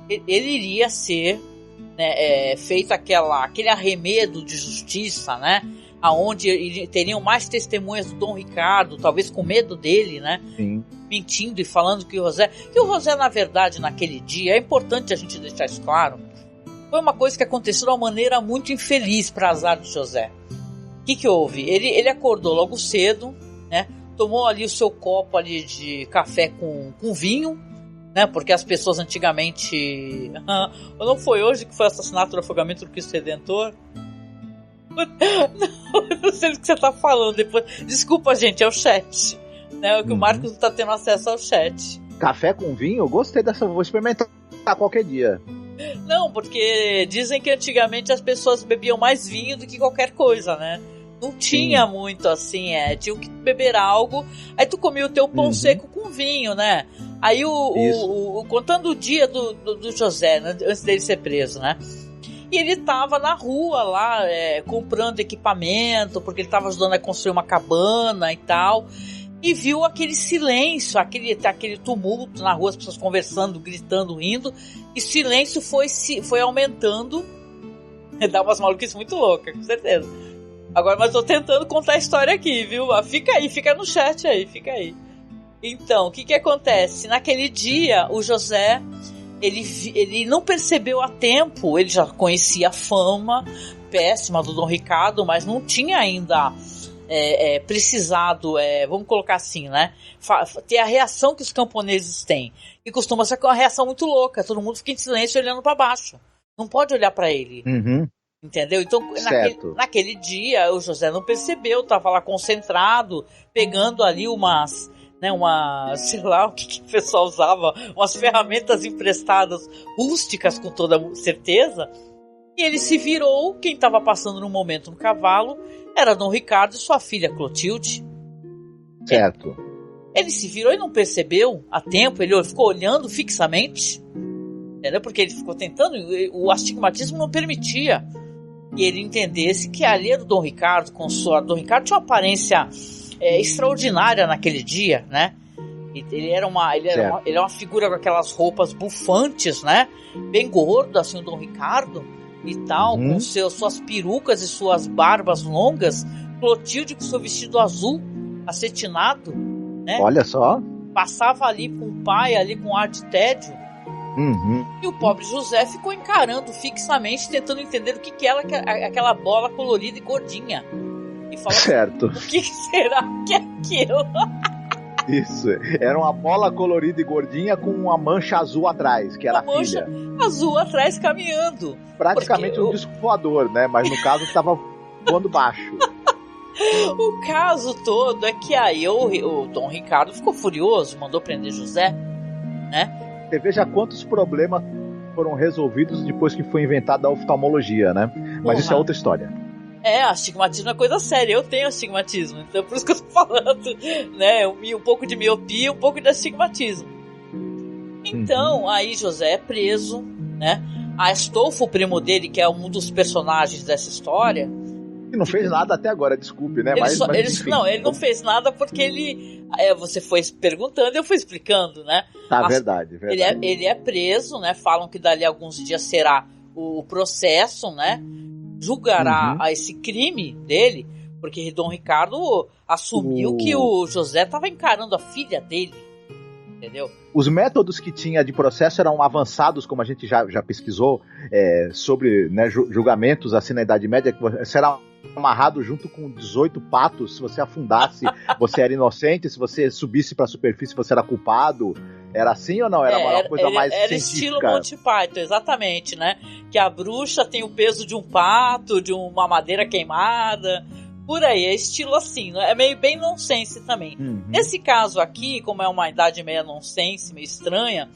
ele iria ser, né, feito aquele arremedo de justiça, né? Aonde teriam mais testemunhas do Dom Ricardo, talvez com medo dele, né? Sim. Mentindo e falando que o José, na verdade, naquele dia, é importante a gente deixar isso claro, foi uma coisa que aconteceu de uma maneira muito infeliz para azar do José. O que houve? Ele acordou logo cedo, né? Tomou ali o seu copo ali de café com vinho, né? Porque as pessoas antigamente... Não foi hoje que foi o assassinato do afogamento do Cristo Redentor? Não sei o que você tá falando depois. Desculpa, gente, é o chat. Né? Que o Marcos não tá tendo acesso ao chat. Café com vinho? Eu gostei dessa, vou experimentar qualquer dia. Não, porque dizem que antigamente as pessoas bebiam mais vinho do que qualquer coisa, né? Não tinha muito assim, tinha que beber algo. Aí tu comia o teu pão seco com vinho, né? Aí contando o dia do José, né? Antes dele ser preso, né? E ele tava na rua lá, comprando equipamento, porque ele tava ajudando a construir uma cabana e tal. E viu aquele silêncio, aquele tumulto na rua, as pessoas conversando, gritando, rindo. E o silêncio foi aumentando. Dá umas maluquices muito loucas, com certeza. Agora, mas tô tentando contar a história aqui, viu? Fica aí, fica no chat aí, fica aí. Então, o que acontece? Naquele dia, o José... Ele não percebeu a tempo, ele já conhecia a fama péssima do Dom Ricardo, mas não tinha ainda precisado, vamos colocar assim, né? Ter a reação que os camponeses têm. E costuma ser uma reação muito louca. Todo mundo fica em silêncio olhando para baixo. Não pode olhar para ele. Uhum. Entendeu? Então, naquele dia, o José não percebeu, estava lá concentrado, pegando ali umas, sei lá, o que o pessoal usava, umas ferramentas emprestadas, rústicas com toda certeza, e ele se virou, quem estava passando no momento no cavalo era Dom Ricardo e sua filha Clotilde. Certo. Ele se virou e não percebeu a tempo, ele ficou olhando fixamente, entendeu? Porque ele ficou tentando, o astigmatismo não permitia que ele entendesse que ali era o Dom Ricardo com sua... Dom Ricardo tinha uma aparência extraordinária naquele dia, né? Ele era uma figura com aquelas roupas bufantes, né? Bem gordo, assim, o Dom Ricardo e tal, com suas perucas e suas barbas longas. Clotilde com seu vestido azul, acetinado, né? Olha só. Passava ali com o pai, ali com ar de tédio. E o pobre José ficou encarando fixamente, tentando entender o que era aquela bola colorida e gordinha. E falou, certo. O que será que é aquilo? Isso, era uma bola colorida e gordinha com uma mancha azul atrás, que era a filha. Azul atrás caminhando. Praticamente um disco voador, né? Mas no caso estava voando baixo. O caso todo é que aí o Dom Ricardo ficou furioso, mandou prender José, né? Você veja quantos problemas foram resolvidos depois que foi inventada a oftalmologia, né? Mas isso é outra história. Astigmatismo é coisa séria. Eu tenho astigmatismo, então por isso que eu tô falando, né? Um pouco de miopia, um pouco de astigmatismo. Então, aí José é preso, né? Astolfo, o primo dele, que é um dos personagens dessa história... E não fez nada até agora, desculpe, né? Ele não fez nada porque ele... você foi perguntando e eu fui explicando, né? Verdade. Ele é preso, né? Falam que dali a alguns dias será o processo, né? Julgará esse crime dele, porque Dom Ricardo assumiu que o José estava encarando a filha dele, entendeu? Os métodos que tinha de processo eram avançados, como a gente já pesquisou, sobre, né, julgamentos assim na Idade Média, que você era amarrado junto com 18 patos. Se você afundasse, você era inocente. Se você subisse para a superfície, você era culpado. Era assim ou não? Era uma coisa mais era científica? Estilo Monty Python, exatamente, né? Que a bruxa tem o peso de um pato, de uma madeira queimada. Por aí, é estilo assim, é meio bem nonsense também. Nesse caso aqui, como é uma Idade Média nonsense, meio estranha,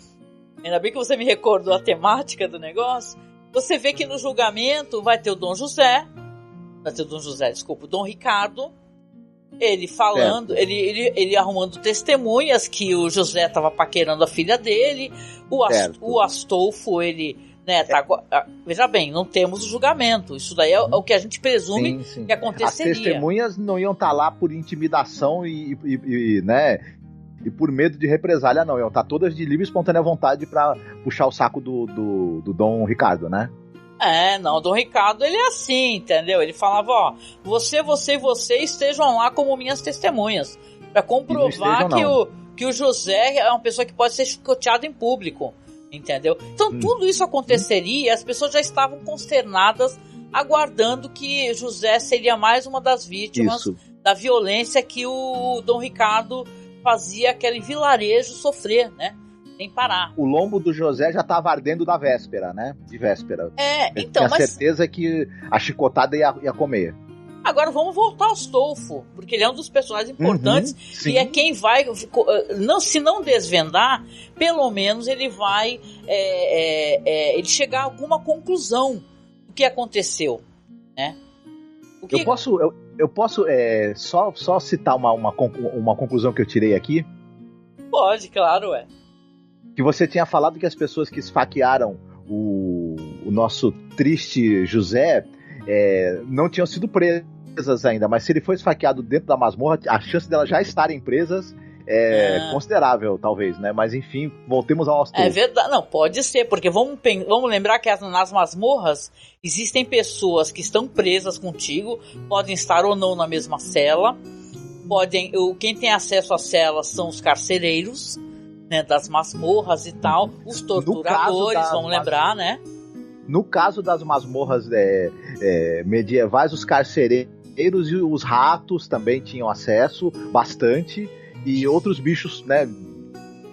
ainda bem que você me recordou a temática do negócio, você vê que no julgamento vai ter o Dom Ricardo, ele falando, ele arrumando testemunhas que o José estava paquerando a filha dele, o Astolfo, ele... veja bem, não temos o julgamento. Isso daí é o que a gente presume que aconteceria. As testemunhas não iam estar lá por intimidação e por medo de represália, não. Iam estar todas de livre e espontânea vontade para puxar o saco do Dom Ricardo, né? O Dom Ricardo, ele é assim, entendeu? Ele falava, você e você estejam lá como minhas testemunhas, para comprovar que o José é uma pessoa que pode ser chicoteado em público. Entendeu? Então tudo isso aconteceria e as pessoas já estavam consternadas, aguardando que José seria mais uma das vítimas da violência que o Dom Ricardo fazia aquele vilarejo sofrer, né? Sem parar. O lombo do José já estava ardendo da véspera, né? De véspera. Então, tinha certeza que a chicotada ia comer. Agora vamos voltar ao Astolfo, porque ele é um dos personagens importantes e é quem vai, se não desvendar, pelo menos ele vai ele chegar a alguma conclusão do que aconteceu, né? Eu posso só citar uma conclusão que eu tirei aqui? Pode, claro, Que você tinha falado que as pessoas que esfaquearam o nosso triste José não tinham sido presas ainda, mas se ele foi esfaqueado dentro da masmorra, a chance delas já estarem presas é considerável, talvez, né? Mas enfim, voltemos ao Astolfo. É verdade, não, pode ser, porque vamos lembrar que nas masmorras existem pessoas que estão presas contigo, podem estar ou não na mesma cela, quem tem acesso às celas são os carcereiros, né, das masmorras e tal, os torturadores, vamos lembrar, né? No caso das masmorras medievais, os carcereiros e os ratos também tinham acesso bastante, e outros bichos, né,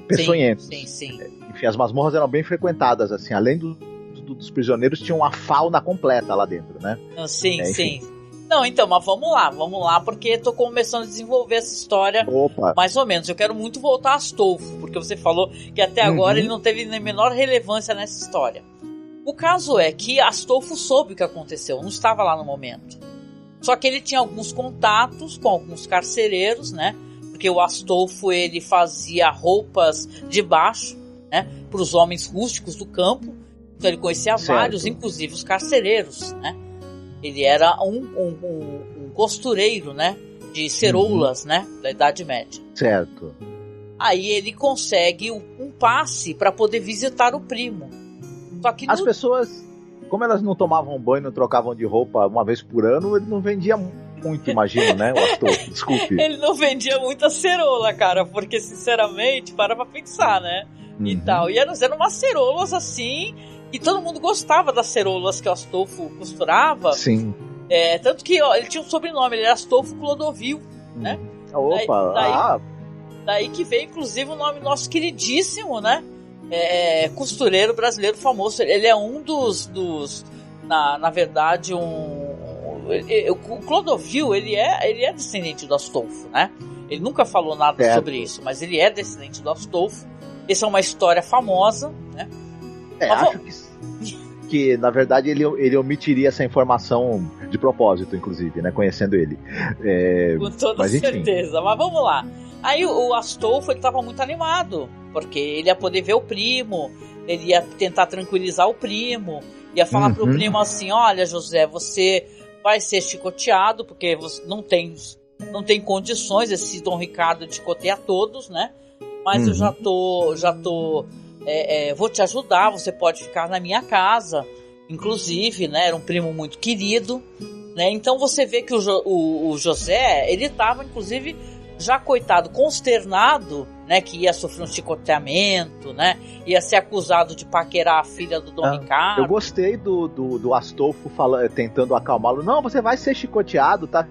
peçonhentos. Sim. Enfim, as masmorras eram bem frequentadas, assim, além dos prisioneiros, tinha uma fauna completa lá dentro, né? Sim. Não, então, mas vamos lá, porque eu tô começando a desenvolver essa história. Opa. Mais ou menos. Eu quero muito voltar a Astolfo, porque você falou que até agora ele não teve nem menor relevância nessa história. O caso é que Astolfo soube o que aconteceu, não estava lá no momento. Só que ele tinha alguns contatos com alguns carcereiros, né? Porque o Astolfo, ele fazia roupas de baixo, né? Para os homens rústicos do campo. Então ele conhecia vários, inclusive os carcereiros, né? Ele era um costureiro, né? De ceroulas, né? Da Idade Média. Certo. Aí ele consegue um passe para poder visitar o primo. Só que as pessoas, como elas não tomavam banho, não trocavam de roupa uma vez por ano, ele não vendia muito, imagino, né? O Astolfo, desculpe. Ele não vendia muita ceroula, cara, porque sinceramente, para pra pensar, né? E tal. E eram umas ceroulas assim, e todo mundo gostava das ceroulas que o Astolfo costurava. Sim. Tanto que ó, ele tinha um sobrenome, ele era Astolfo Clodovil, né? Opa! Daí que veio, inclusive, o nome nosso queridíssimo, né? Costureiro brasileiro famoso. Ele é um dos na verdade, o Clodovil, ele é descendente do Astolfo, né? Ele nunca falou nada sobre isso, mas ele é descendente do Astolfo. Essa é uma história famosa, né? Acho que na verdade ele omitiria essa informação de propósito, inclusive, né? Conhecendo ele. Com toda certeza, mas vamos lá. Aí o Astolfo, ele estava muito animado, porque ele ia poder ver o primo, ele ia tentar tranquilizar o primo, ia falar pro primo assim: olha, José, você vai ser chicoteado, porque você não tem condições, esse Dom Ricardo de chicotear todos, né? Mas eu já tô vou te ajudar, você pode ficar na minha casa, inclusive, né? Era um primo muito querido, né? Então você vê que o José, ele estava, inclusive, já coitado, consternado, né, que ia sofrer um chicoteamento, né, ia ser acusado de paquerar a filha do Dom Ricardo. Eu gostei do Astolfo tentando acalmá-lo. Não, você vai ser chicoteado, tá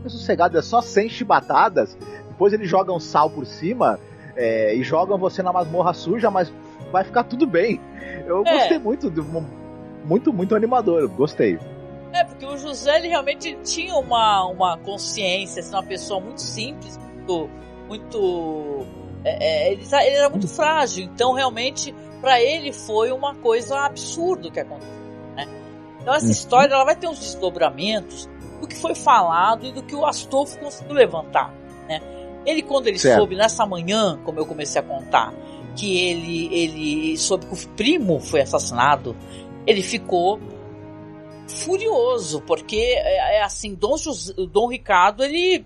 sossegado, é só 100 chibatadas, depois eles jogam sal por cima e jogam você na masmorra suja, mas vai ficar tudo bem. Eu gostei muito animador, gostei. Porque o José, ele realmente tinha uma consciência, assim, uma pessoa muito simples, ele era muito frágil, então realmente para ele foi uma coisa absurda o que aconteceu, né? Então essa história, ela vai ter uns desdobramentos do que foi falado e do que o Astolfo conseguiu levantar, né? Ele, quando ele soube nessa manhã, como eu comecei a contar, que ele soube que o primo foi assassinado, ele ficou furioso, porque assim, Dom Ricardo, ele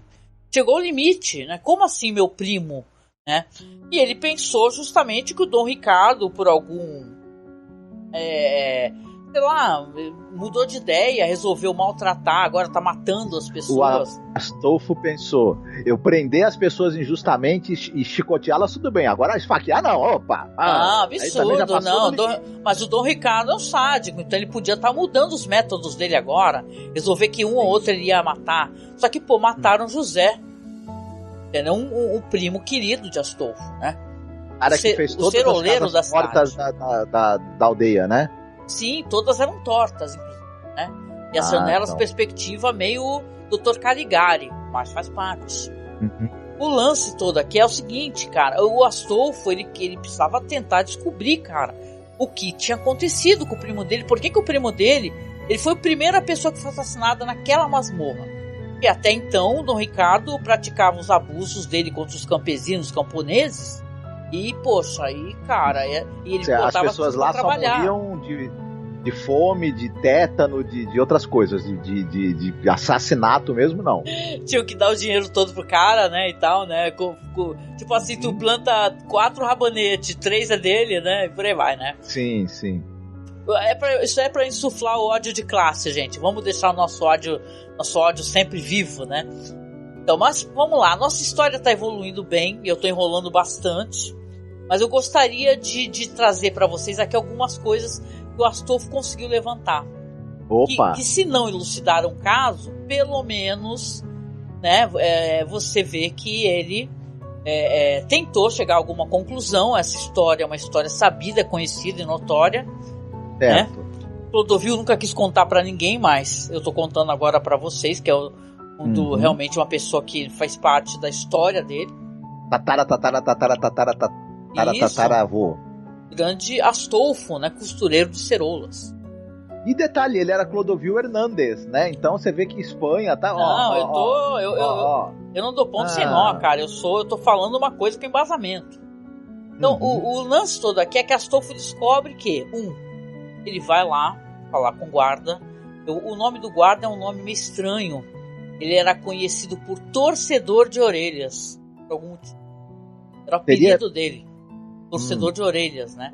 chegou ao limite, né? Como assim, meu primo, né? E ele pensou justamente que o Dom Ricardo, por algum sei lá, mudou de ideia, resolveu maltratar, agora tá matando as pessoas. O Astolfo pensou: eu prender as pessoas injustamente e chicoteá-las, tudo bem, agora esfaquear não, opa! Absurdo, não. Mas o Dom Ricardo é um sádico, então ele podia estar mudando os métodos dele agora, resolver que um ou outro ele ia matar. Só que, mataram José, entendeu? Um primo querido de Astolfo, né? Cara que fez todas as portas da aldeia, né? Sim, todas eram tortas, inclusive, né? E as janelas, perspectiva meio Dr. Caligari, mas faz parte. O lance todo aqui é o seguinte, cara, o Astolfo, ele precisava tentar descobrir, cara, o que tinha acontecido com o primo dele, por que o primo dele, ele foi a primeira pessoa que foi assassinada naquela masmorra. E até então, o Dom Ricardo praticava os abusos dele contra os campesinos, camponeses, e, poxa, aí, cara, e ele botava as pessoas lá só morriam de fome, de tétano, de outras coisas, de assassinato mesmo, não. Tinham que dar o dinheiro todo pro cara, né, e tal, né, tipo assim, tu planta 4 rabanetes, 3 é dele, né, e por aí vai, né. Sim. Isso é pra insuflar o ódio de classe, gente. Vamos deixar o nosso ódio sempre vivo, né. Então, mas vamos lá, nossa história tá evoluindo bem, e eu tô enrolando bastante, mas eu gostaria de trazer para vocês aqui algumas coisas que o Astolfo conseguiu levantar. Opa! Que se não elucidar um caso, pelo menos, né, você vê que ele tentou chegar a alguma conclusão. Essa história é uma história sabida, conhecida e notória. Certo. Né? Clodovil nunca quis contar pra ninguém, mas eu tô contando agora pra vocês, que é realmente uma pessoa que faz parte da história dele. Tataravô. Grande Astolfo, né, costureiro de ceroulas. E detalhe, ele era Clodovil Hernández, né? Então você vê que Espanha tá... Não, eu não dou ponto sem nó, cara. Eu tô falando uma coisa com embasamento. Então, o lance todo aqui é que Astolfo descobre que, ele vai lá falar com o guarda. O nome do guarda é um nome meio estranho. Ele era conhecido por torcedor de orelhas, por algum motivo. Era o apelido dele. Torcedor de orelhas, né?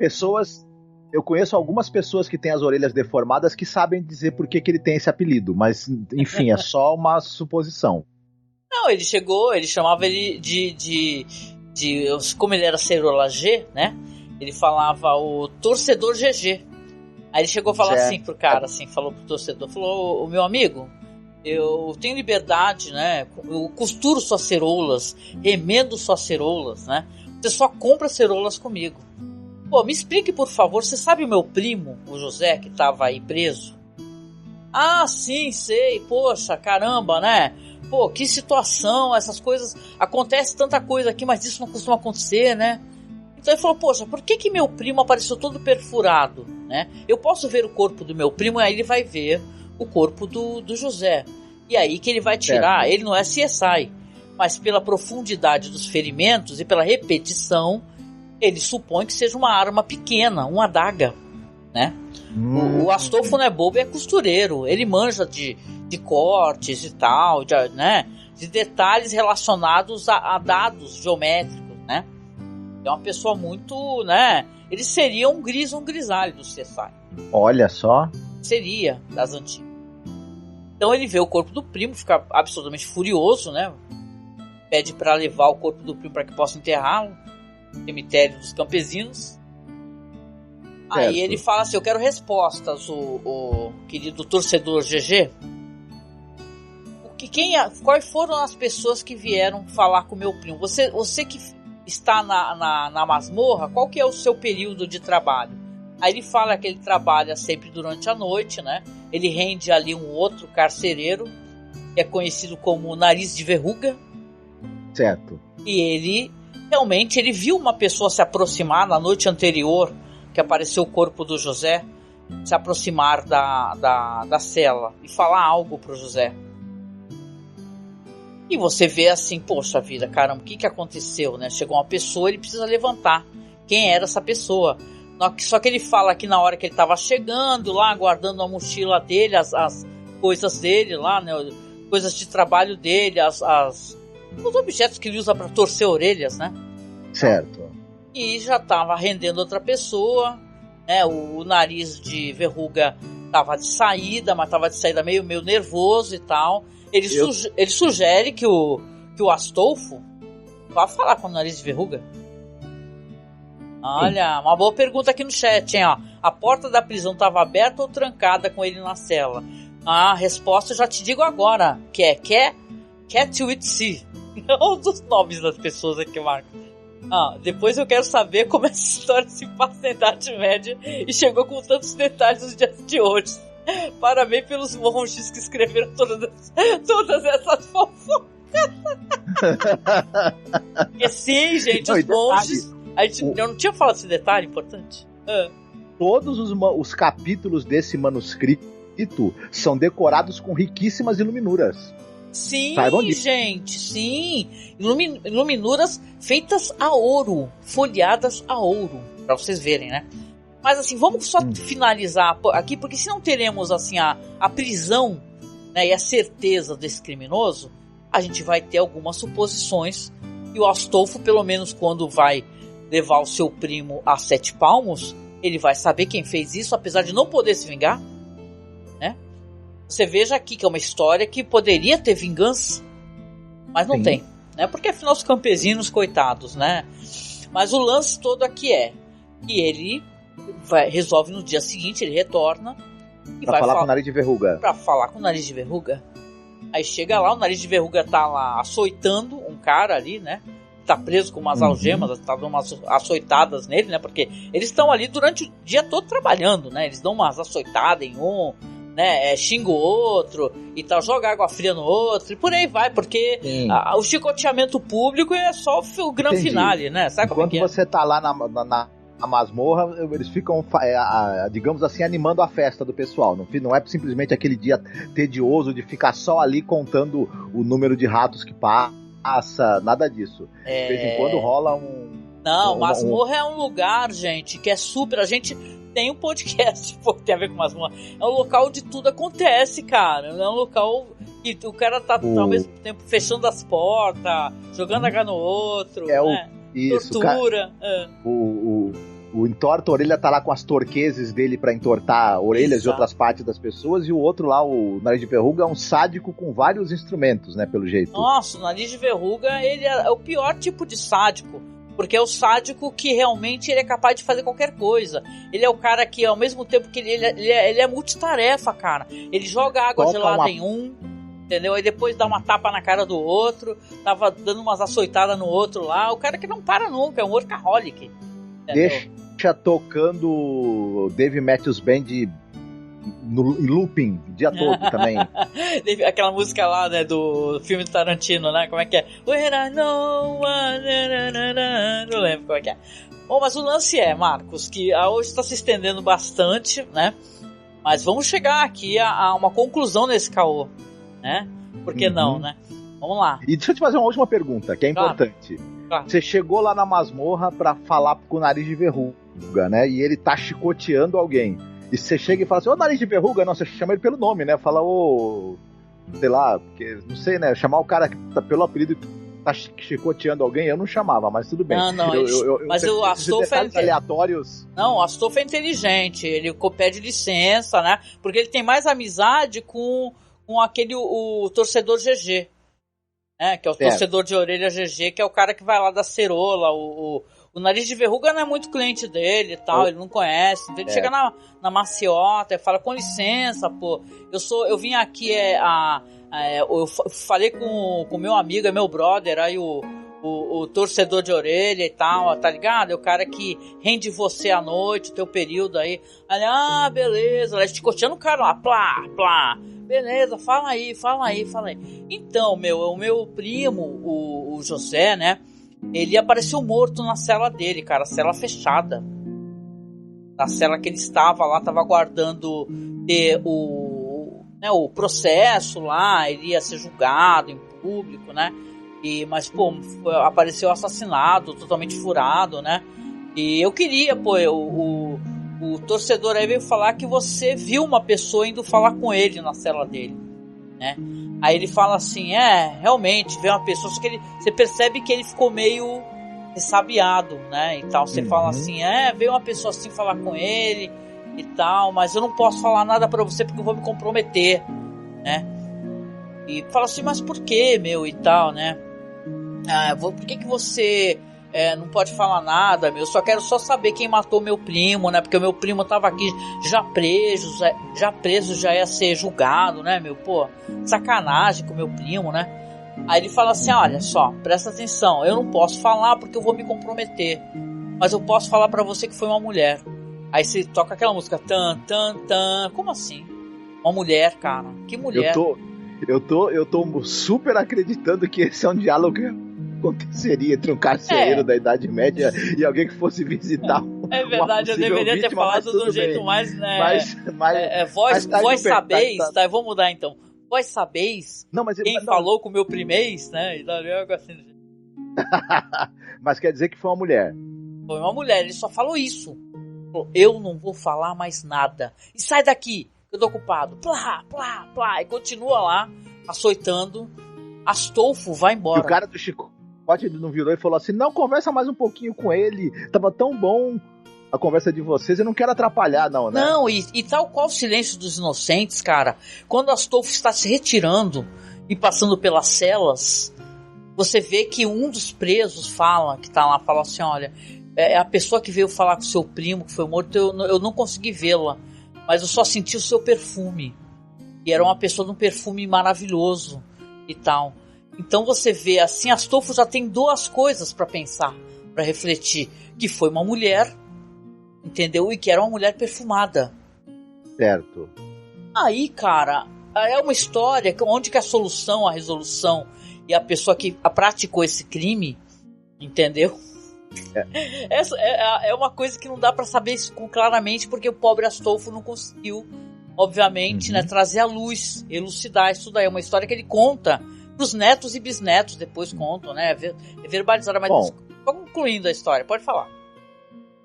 Eu conheço algumas pessoas que têm as orelhas deformadas que sabem dizer por que ele tem esse apelido, mas, enfim, é só uma suposição. Não, ele chegou, ele chamava ele de como ele era cerola G, né? Ele falava o torcedor GG. Aí ele chegou a falar assim pro cara, assim, falou pro torcedor, falou, o meu amigo, eu tenho liberdade, né? Eu costuro suas ceroulas, remendo suas ceroulas, né? Você só compra ceroulas comigo. Pô, me explique, por favor, você sabe o meu primo, o José, que tava aí preso? Ah, sim, sei, poxa, caramba, né? Pô, que situação, essas coisas, acontece tanta coisa aqui, mas isso não costuma acontecer, né? Então ele falou, poxa, por que meu primo apareceu todo perfurado, né? Eu posso ver o corpo do meu primo, aí ele vai ver o corpo do José. E aí que ele vai tirar, ele não é CSI, mas pela profundidade dos ferimentos e pela repetição, ele supõe que seja uma arma pequena, uma adaga, né? O Astolfo não é bobo, é costureiro. Ele manja de cortes e tal, né? De detalhes relacionados a dados geométricos, né? É uma pessoa muito, né? Ele seria um grisalho do CSI. Olha só. Seria, das antigas. Então ele vê o corpo do primo, fica absolutamente furioso, né? Pede para levar o corpo do primo para que possa enterrá-lo no cemitério dos campesinos. Aí ele fala assim, eu quero respostas, o querido torcedor GG. Quais foram as pessoas que vieram falar com o meu primo? Você que está na masmorra, qual que é o seu período de trabalho? Aí ele fala que ele trabalha sempre durante a noite, né? Ele rende ali um outro carcereiro, que é conhecido como Nariz de Verruga. Certo. E ele, realmente, ele viu uma pessoa se aproximar na noite anterior, que apareceu o corpo do José, se aproximar da cela e falar algo pro José. E você vê assim, poxa vida, caramba, o que aconteceu, né? Chegou uma pessoa, ele precisa levantar. Quem era essa pessoa? Só que ele fala que na hora que ele estava chegando lá, guardando a mochila dele, as coisas dele lá, né? Coisas de trabalho dele, os objetos que ele usa para torcer orelhas, né? Certo. E já estava rendendo outra pessoa, né? O Nariz de Verruga estava de saída, mas estava de saída meio nervoso e tal. Ele sugere que o Astolfo vá falar com o Nariz de Verruga. Olha, uma boa pergunta aqui no chat, hein? Ó. A porta da prisão estava aberta ou trancada com ele na cela? A resposta eu já te digo agora, que é Catwitzy. É um dos nomes das pessoas aqui, Marcos. Depois eu quero saber como essa história se passa na Idade Média e chegou com tantos detalhes nos dias de hoje. Parabéns pelos monges que escreveram todas essas fofocas. Porque sim, gente, os monges... Eu não tinha falado esse detalhe importante. Todos os capítulos desse manuscrito são decorados com riquíssimas iluminuras. Sim, gente, sim. Iluminuras feitas a ouro, folheadas a ouro, pra vocês verem, né? Mas assim, vamos só finalizar aqui, porque se não teremos assim a prisão, né, e a certeza desse criminoso, a gente vai ter algumas suposições. E o Astolfo, pelo menos quando vai levar o seu primo a 7 palmos, ele vai saber quem fez isso, apesar de não poder se vingar, né? Você veja aqui que é uma história que poderia ter vingança, mas não tem, né? Porque afinal os campesinos, coitados, né? Mas o lance todo aqui é que ele resolve no dia seguinte, ele retorna, E pra falar com o nariz de verruga. Pra falar com o nariz de verruga. Aí chega lá, o nariz de verruga tá lá açoitando um cara ali, né? Tá preso com umas algemas, tá dando umas açoitadas nele, né? Porque eles estão ali durante o dia todo trabalhando, né? Eles dão umas açoitadas em um, né? Xinga o outro e tal, joga água fria no outro e por aí vai, porque o chicoteamento público é só o grande finale, né? Sabe como é que é? Enquanto você tá lá na masmorra, eles ficam, digamos assim, animando a festa do pessoal. Não é simplesmente aquele dia tedioso de ficar só ali contando o número de ratos que passa, nada disso. De vez em quando rola um... Não, masmorra é um lugar, gente, que é super... A gente tem um podcast que tem a ver com masmorra. É um local onde tudo acontece, cara. É um local que o cara tá ao mesmo tempo fechando as portas, jogando a cara no outro, né? Isso, tortura. O entorta a orelha tá lá com as torqueses dele pra entortar orelhas de outras partes das pessoas, e o outro lá, o nariz de verruga, é um sádico com vários instrumentos, né, pelo jeito. Nossa, o nariz de verruga, ele é o pior tipo de sádico, porque é o sádico que realmente ele é capaz de fazer qualquer coisa. Ele é o cara que, ao mesmo tempo que ele é multitarefa, cara. Ele joga água gelada em um, entendeu? Aí depois dá uma tapa na cara do outro, tava dando umas açoitadas no outro lá. O cara que não para nunca, é um workaholic. Entendeu? Deixa tocando Dave Matthews Band em looping o dia todo também. Aquela música lá, né, do filme do Tarantino, né? Como é que é? When I know não lembro como é que é. Bom, mas o lance é, Marcos, que hoje está se estendendo bastante, né? Mas vamos chegar aqui a uma conclusão nesse caô, né? Por que não, né? Vamos lá. E deixa eu te fazer uma última pergunta, que é importante. Claro. Você chegou lá na masmorra pra falar com o nariz de verruga, né? E ele tá chicoteando alguém. E você chega e fala assim, ô nariz de verruga, não, você chama ele pelo nome, né? Fala, sei lá, porque, não sei, né? Chamar o cara que tá pelo apelido que tá chicoteando alguém, eu não chamava, mas tudo bem. Não, mas o Astolfo aleatórios. Não, o Astolfo é inteligente, ele pede licença, né? Porque ele tem mais amizade com aquele, o torcedor GG. Que é o torcedor de orelha GG, que é o cara que vai lá da cerola. O nariz de verruga não é muito cliente dele e tal, ele não conhece. Então ele chega na maciota e fala, com licença, pô, eu vim aqui, eu falei com o meu amigo, é meu brother, aí o torcedor de orelha e tal, tá ligado? É o cara que rende você à noite, o teu período aí. Aí, beleza, ela chicoteando o cara lá, plá. Beleza, fala aí. Então, o meu primo, o José, né? Ele apareceu morto na cela dele, cara, cela fechada. Na cela que ele estava lá, tava aguardando ter o processo lá, ele ia ser julgado em público, né? Mas, pô, apareceu assassinado, totalmente furado, né? E eu queria, pô, o torcedor aí veio falar que você viu uma pessoa indo falar com ele na cela dele, né? Aí ele fala assim, realmente, veio uma pessoa, só que você percebe que ele ficou meio ressabiado, né? E tal, você fala assim, veio uma pessoa assim falar com ele e tal, mas eu não posso falar nada pra você porque eu vou me comprometer, né? E fala assim, mas por que, e tal, né? Por que você não pode falar nada, eu só quero saber quem matou meu primo, né? Porque o meu primo tava aqui já preso, já ia ser julgado, né, pô, sacanagem com o meu primo, né? Aí ele fala assim, olha só, presta atenção, eu não posso falar porque eu vou me comprometer, mas eu posso falar pra você que foi uma mulher. Aí você toca aquela música, tan, tan, tan, como assim? Uma mulher, cara, que mulher? Eu tô super acreditando que esse é um diálogo que aconteceria entre um carcereiro da Idade Média e alguém que fosse visitar É verdade, eu deveria ter falado do jeito mais, né? Vós sabeis, tá? Eu vou mudar então. Vós sabeis quem falou com o meu primês, né? E daria algo assim. Mas quer dizer que foi uma mulher. Foi uma mulher, ele só falou isso. Falou, eu não vou falar mais nada. E sai daqui, eu tô ocupado. Plá, plá, plá. E continua lá, açoitando. Astolfo vai embora. E o cara do chicote não virou e falou assim, não, conversa mais um pouquinho com ele. Tava tão bom a conversa de vocês, eu não quero atrapalhar, não, né? Não, e tal qual o silêncio dos inocentes, cara, quando Astolfo está se retirando e passando pelas celas, você vê que um dos presos fala assim, olha, a pessoa que veio falar com seu primo, que foi morto, eu não consegui vê-la. mas eu só senti o seu perfume. E era uma pessoa de um perfume maravilhoso e tal. Então você vê assim, Astolfo já tem duas coisas para pensar, para refletir, que foi uma mulher, entendeu? E que era uma mulher perfumada. Certo. Aí, cara, é uma história onde que a solução, a resolução e a pessoa que praticou esse crime, entendeu? Essa é uma coisa que não dá pra saber isso claramente, porque o pobre Astolfo não conseguiu, obviamente, né, trazer à luz, elucidar isso daí. É uma história que ele conta pros netos e bisnetos, depois contam, né? É verbalizada, mas concluindo a história, pode falar.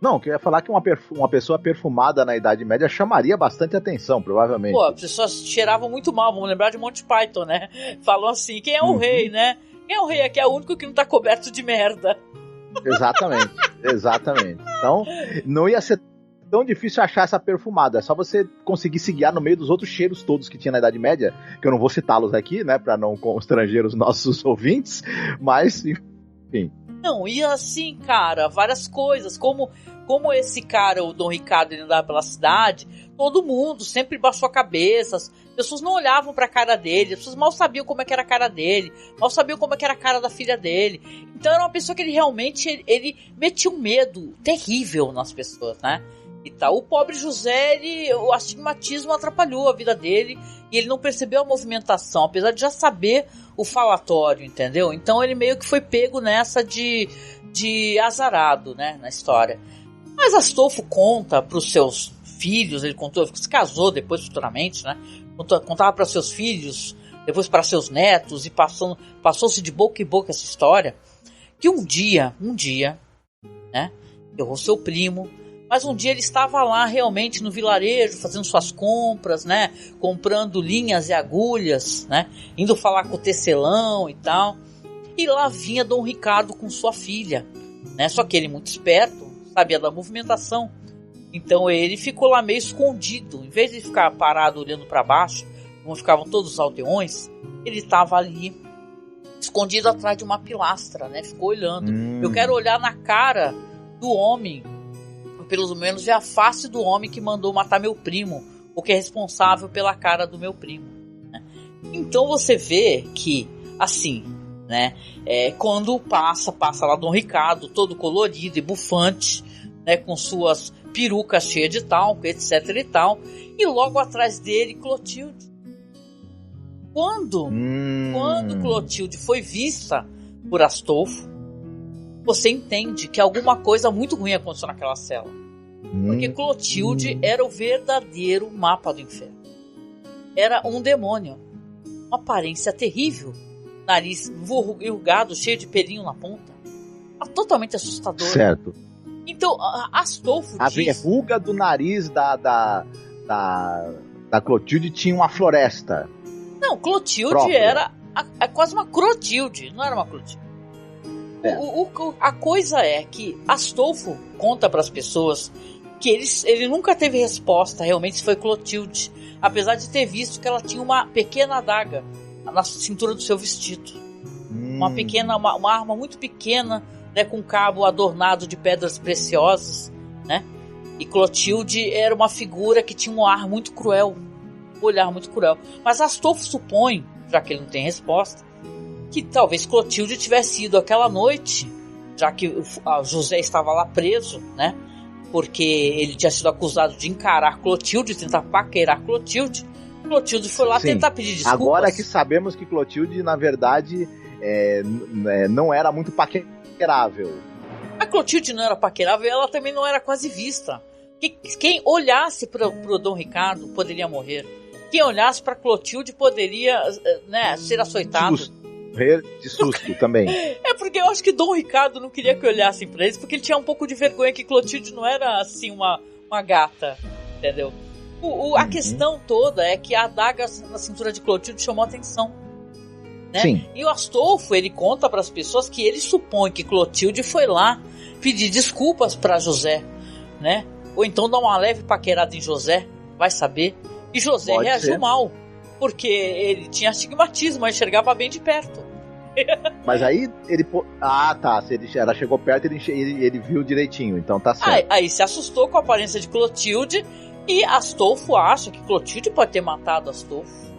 Não, que eu ia falar que uma pessoa perfumada na Idade Média chamaria bastante atenção, provavelmente. Pô, as pessoas cheiravam muito mal, vamos lembrar de Monty Python, né? Falou assim, quem é o rei, né? Quem é o rei aqui é o único que não tá coberto de merda. Exatamente, exatamente. Então, não ia ser tão difícil achar essa perfumada. É só você conseguir se guiar no meio dos outros cheiros todos que tinha na Idade Média, que eu não vou citá-los aqui, né, pra não constranger os nossos ouvintes, mas, enfim. Não, e assim, cara, várias coisas, como esse cara, o Dom Ricardo, ele andava pela cidade, todo mundo sempre baixou a cabeça, as pessoas não olhavam pra cara dele, as pessoas mal sabiam como é que era a cara dele, mal sabiam como é que era a cara da filha dele. Então era uma pessoa que ele realmente, ele metia um medo terrível nas pessoas, né? E tal. O pobre José, o astigmatismo atrapalhou a vida dele e ele não percebeu a movimentação, apesar de já saber o falatório, entendeu? Então ele meio que foi pego nessa de azarado, né, na história. Mas Astolfo conta para os seus filhos, ele contou, se casou depois futuramente, né? Contava para seus filhos, depois para seus netos, e passou-se de boca em boca essa história, que um dia, né, errou seu primo, mas um dia ele estava lá realmente no vilarejo, fazendo suas compras, né, comprando linhas e agulhas, né, indo falar com o tecelão e tal, e lá vinha Dom Ricardo com sua filha, né, só que ele muito esperto, sabia da movimentação, então ele ficou lá meio escondido, em vez de ficar parado olhando para baixo, como ficavam todos os aldeões, ele estava ali, escondido atrás de uma pilastra, né, ficou olhando. Eu quero olhar na cara do homem, pelo menos ver a face do homem que mandou matar meu primo, ou que é responsável pela cara do meu primo, né? Então você vê que, assim, né, quando passa lá Dom Ricardo, todo colorido e bufante, né, com suas perucas cheias de talco, etc e tal, e logo atrás dele Clotilde. Quando Clotilde foi vista por Astolfo, você entende que alguma coisa muito ruim aconteceu naquela cela. Porque Clotilde era o verdadeiro mapa do inferno. Era um demônio. Uma aparência terrível. Nariz enrugado, cheio de pelinho na ponta. Totalmente assustador. Certo. Então, Astolfo a verruga do nariz da Clotilde tinha uma floresta. Não, Clotilde própria. Era quase uma Crotilde, não era uma Clotilde. A coisa é que Astolfo conta para as pessoas que ele nunca teve resposta realmente se foi Clotilde, apesar de ter visto que ela tinha uma pequena adaga na cintura do seu vestido. Uma arma muito pequena, né, com cabo adornado de pedras preciosas, né? E Clotilde era uma figura que tinha um ar muito cruel, um olhar muito cruel. Mas Astolfo supõe, já que ele não tem resposta, que talvez Clotilde tivesse ido aquela noite, já que José estava lá preso, né? Porque ele tinha sido acusado de encarar Clotilde, tentar paquerar Clotilde. Clotilde foi lá tentar pedir desculpas. Agora que sabemos que Clotilde, na verdade, não era muito paquerável. A Clotilde não era paquerável e ela também não era quase vista. Quem olhasse para o Dom Ricardo poderia morrer. Quem olhasse para Clotilde poderia, né, ser açoitado. Morrer de susto também. É porque eu acho que Dom Ricardo não queria que olhassem pra eles, porque ele tinha um pouco de vergonha que Clotilde não era assim uma gata, entendeu? A questão toda é que a adaga na cintura de Clotilde chamou a atenção, né? Sim. E o Astolfo, ele conta para as pessoas que ele supõe que Clotilde foi lá pedir desculpas para José, né? Ou então dar uma leve paquerada em José, vai saber. E José reagiu mal, porque ele tinha astigmatismo, mas enxergava bem de perto. Mas aí ele... Se ela chegou perto, ele viu direitinho, então tá certo. Aí se assustou com a aparência de Clotilde E Astolfo acha que Clotilde pode ter matado Astolfo.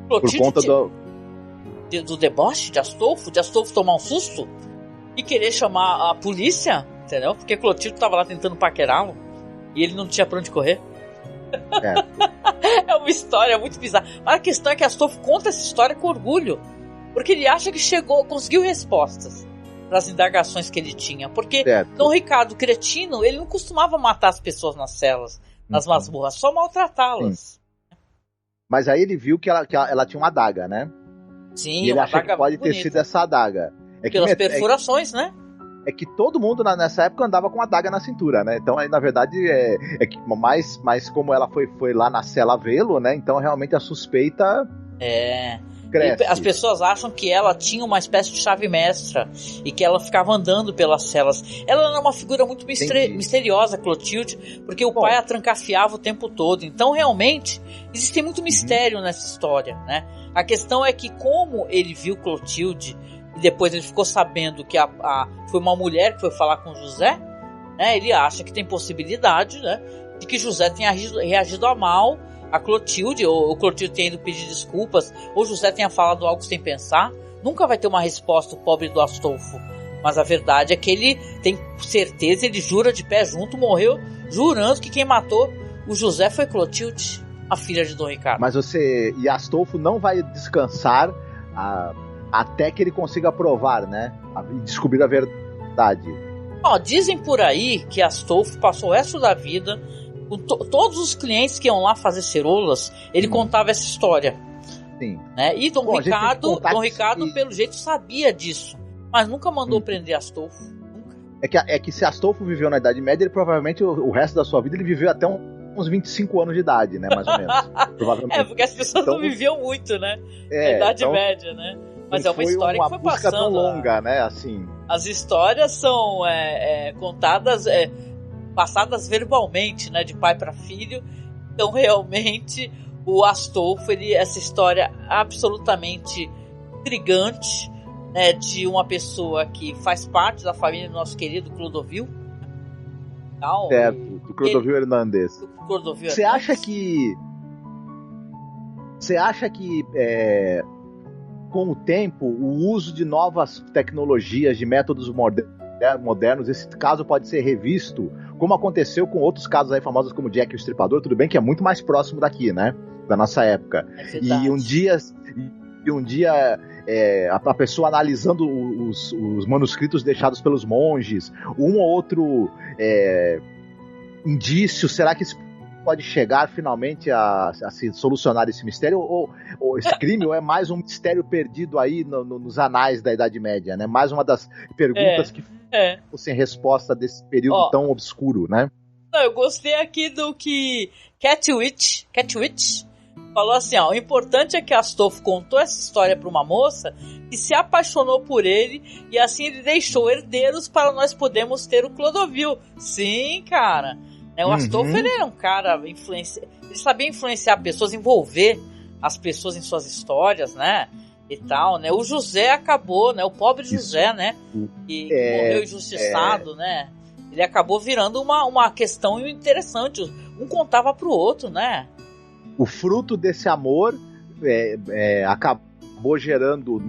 Clotilde Por conta do deboche de Astolfo tomar um susto e querer chamar a polícia, entendeu? Porque Clotilde estava lá tentando paquerá-lo e ele não tinha pra onde correr. É uma história muito bizarra. Mas a questão é que Astolfo conta essa história com orgulho, porque ele acha que conseguiu respostas para as indagações que ele tinha. Porque Dom Ricardo cretino, ele não costumava matar as pessoas nas celas, nas masmorras, só maltratá-las. Sim. Mas aí ele viu que ela tinha uma adaga, né? Sim, e ele acha que pode ter sido essa adaga. Pelas perfurações, né? É que todo mundo nessa época andava com uma adaga na cintura, né? Então, aí, na verdade, é que mais como ela foi lá na cela vê-lo, né? Então, realmente, a suspeita cresce. As pessoas acham que ela tinha uma espécie de chave mestra e que ela ficava andando pelas celas. Ela era uma figura muito misteriosa, Clotilde, porque o pai a trancafiava o tempo todo. Então, realmente, existe muito mistério nessa história, né? A questão é que, como ele viu Clotilde e depois ele ficou sabendo que foi uma mulher que foi falar com José, né? Ele acha que tem possibilidade, né, de que José tenha reagido a mal a Clotilde, ou Clotilde tenha ido pedir desculpas, ou José tenha falado algo sem pensar. Nunca vai ter uma resposta, o pobre do Astolfo. Mas a verdade é que ele tem certeza, ele jura de pé junto, morreu jurando que quem matou o José foi Clotilde, a filha de Dom Ricardo. Mas e Astolfo não vai descansar até que ele consiga provar, né? E descobrir a verdade. Dizem por aí que Astolfo passou o resto da vida com todos os clientes que iam lá fazer ceroulas, ele contava essa história. Sim. Né? E Dom Ricardo, pelo jeito, sabia disso, mas nunca mandou prender Astolfo. Nunca. É que se Astolfo viveu na Idade Média, ele provavelmente o resto da sua vida ele viveu até uns 25 anos de idade, né? Mais ou menos. Provavelmente. Porque as pessoas não viviam muito, né? Na Idade Média, né? Mas é uma história que foi passando. Tão longa, né? Assim. As histórias são contadas, passadas verbalmente, né? De pai para filho. Então, realmente, o Astolfo, essa história absolutamente intrigante, né? De uma pessoa que faz parte da família do nosso querido Clodovil. Então, certo, do Clodovil Hernandes. Você acha que com o tempo, o uso de novas tecnologias, de métodos modernos, esse caso pode ser revisto, como aconteceu com outros casos aí famosos como Jack o Estripador, tudo bem que é muito mais próximo daqui, né? Da nossa época. E um dia a pessoa analisando os manuscritos deixados pelos monges, um ou outro indício, será que isso pode chegar finalmente a se solucionar esse mistério, ou esse crime, ou é mais um mistério perdido aí nos anais da Idade Média, né? Mais uma das perguntas que sem resposta desse período tão obscuro, né? Eu gostei aqui do que Catwitch falou assim, o importante é que Astolfo contou essa história para uma moça que se apaixonou por ele e assim ele deixou herdeiros para nós podermos ter o Clodovil. Sim, cara. O Astolfo, ele era um cara ele sabia influenciar pessoas, envolver as pessoas em suas histórias, né, e tal, né, o José acabou, né, o pobre José, né, que morreu injustiçado, né, ele acabou virando uma questão interessante, um contava pro outro, né. O fruto desse amor acabou gerando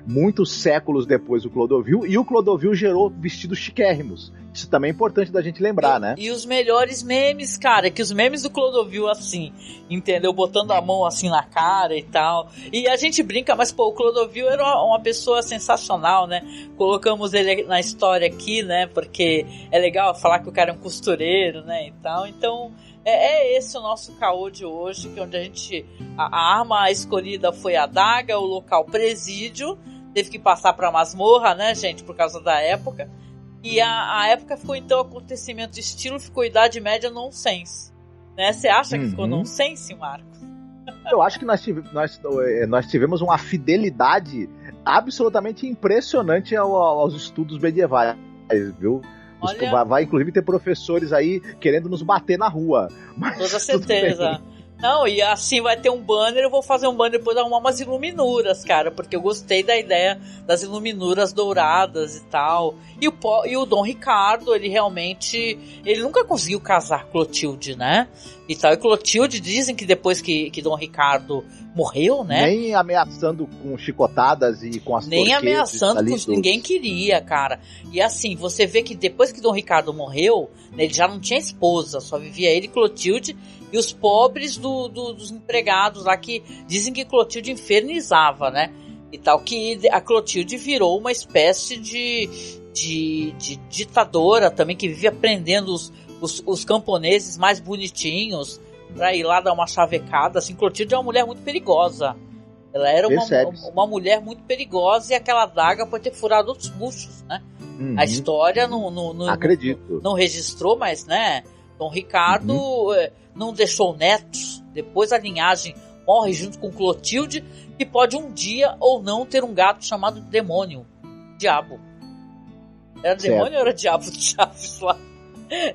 muitos séculos depois o Clodovil, e o Clodovil gerou vestidos chiquérrimos. Isso também é importante da gente lembrar, né? E os melhores memes, cara, que os memes do Clodovil, assim, entendeu? Botando a mão assim na cara e tal. E a gente brinca, mas pô, o Clodovil era uma pessoa sensacional, né? Colocamos ele na história aqui, né? Porque é legal falar que o cara é um costureiro, né? E tal. Então, é esse o nosso caô de hoje, que onde a arma escolhida foi a adaga, o local presídio, teve que passar pra masmorra, né, gente, por causa da época. E a época ficou, então, acontecimento de estilo, ficou Idade Média nonsense. Né? Você acha que ficou nonsense, Marcos? Eu acho que nós tivemos uma fidelidade absolutamente impressionante aos estudos medievais, viu? Vai inclusive ter professores aí querendo nos bater na rua. Mas toda certeza. Não, e assim vai ter um banner, eu vou fazer um banner depois arrumar umas iluminuras, cara, porque eu gostei da ideia das iluminuras douradas e tal. E o Dom Ricardo, ele realmente, ele nunca conseguiu casar com Clotilde, né? E tal, e Clotilde dizem que depois que Dom Ricardo morreu, né? Nem ameaçando com chicotadas e com as Nem ameaçando, ninguém queria, cara. E assim, você vê que depois que Dom Ricardo morreu, né, ele já não tinha esposa, só vivia ele e Clotilde e os pobres dos empregados lá que dizem que Clotilde infernizava, né? E tal, que a Clotilde virou uma espécie de ditadora também, que vivia prendendo os camponeses mais bonitinhos pra ir lá dar uma chavecada. Assim, Clotilde é uma mulher muito perigosa. Ela era uma mulher muito perigosa e aquela adaga pode ter furado outros buchos, né? Uhum. A história não registrou, mas, né? Dom Ricardo não deixou netos. Depois a linhagem morre junto com Clotilde, que pode um dia ou não ter um gato chamado Demônio. Diabo. Era certo. Demônio ou era Diabo do Chaves lá?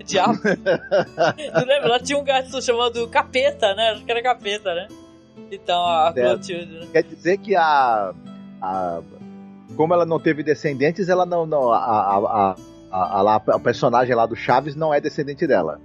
Diabo. Não lembra? Ela tinha um gato chamado Capeta, né? Acho que era Capeta, né? Então a Clotilde. Né? Quer dizer que como ela não teve descendentes, ela a personagem lá do Chaves não é descendente dela.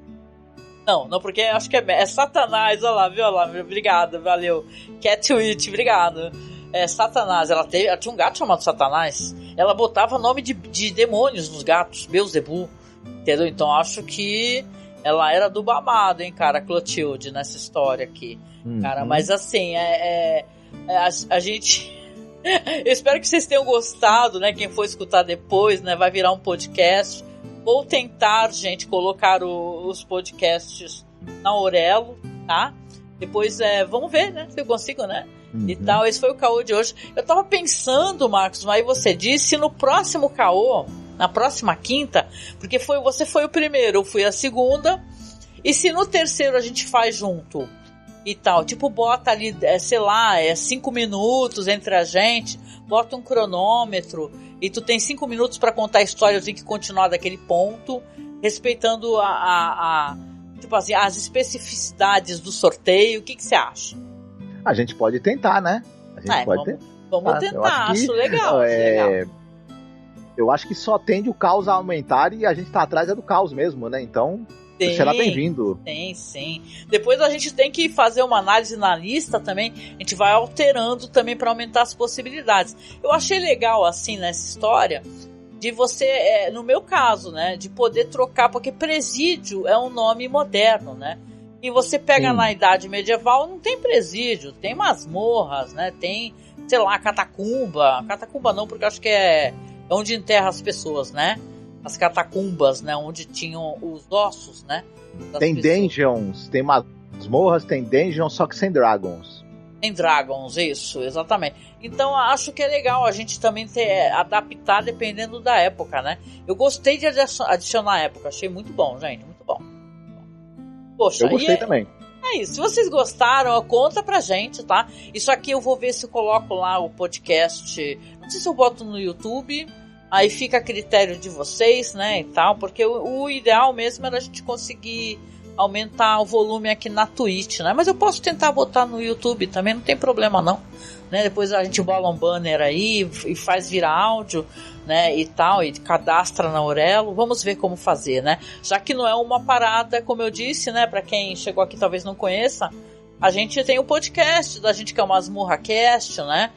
Não, porque acho que é Satanás, olha lá, viu? Olha lá, obrigado, valeu. Catwitch, obrigado. É Satanás, ela tinha um gato chamado Satanás. Ela botava nome de demônios nos gatos, Beelzebub, entendeu? Então acho que ela era do babado, hein, cara, Clotilde, nessa história aqui. Cara, mas assim, a gente... Eu espero que vocês tenham gostado, né? Quem for escutar depois, né? Vai virar um podcast. Vou tentar, gente, colocar os podcasts na Aurelo, tá? Depois, vamos ver, né? Se eu consigo, né? E tal, esse foi o caô de hoje. Eu tava pensando, Marcos, mas aí você disse, no próximo caô, na próxima quinta, porque você foi o primeiro, eu fui a segunda, e se no terceiro a gente faz junto e tal, tipo, bota ali, sei lá, 5 minutos entre a gente, bota um cronômetro, e tu tem 5 minutos pra contar a história, eu tenho que continuar daquele ponto, respeitando tipo assim, as especificidades do sorteio. O que você acha? A gente pode tentar, né? Vamos tentar, acho legal, legal. Eu acho que só tende o caos a aumentar e a gente tá atrás do caos mesmo, né? Então, será bem-vindo. Sim. Depois a gente tem que fazer uma análise na lista também, a gente vai alterando também para aumentar as possibilidades. Eu achei legal, assim, nessa história, de você, no meu caso, né, de poder trocar, porque presídio é um nome moderno, né? E você pega na Idade Medieval, não tem presídio, tem masmorras, né? Tem, sei lá, catacumba. Catacumba não, porque eu acho que é onde enterra as pessoas, né? As catacumbas, né? Onde tinham os ossos, né? Tem dungeons, tem masmorras, tem dungeons, só que sem dragons. Tem dragons, isso, exatamente. Então acho que é legal a gente também adaptar dependendo da época, né? Eu gostei de adicionar a época, achei muito bom, gente, muito bom. Poxa, eu gostei também. É isso, se vocês gostaram, conta pra gente, tá? Isso aqui eu vou ver se eu coloco lá o podcast, não sei se eu boto no YouTube, aí fica a critério de vocês, né, e tal, porque o ideal mesmo era a gente conseguir aumentar o volume aqui na Twitch, né, mas eu posso tentar botar no YouTube também, não tem problema não, né, depois a gente bola um banner aí e faz virar áudio, né, e tal, e cadastra na Aurelo, vamos ver como fazer, né, já que não é uma parada, como eu disse, né, pra quem chegou aqui talvez não conheça, a gente tem o podcast da gente que é o MasmorraCast, né,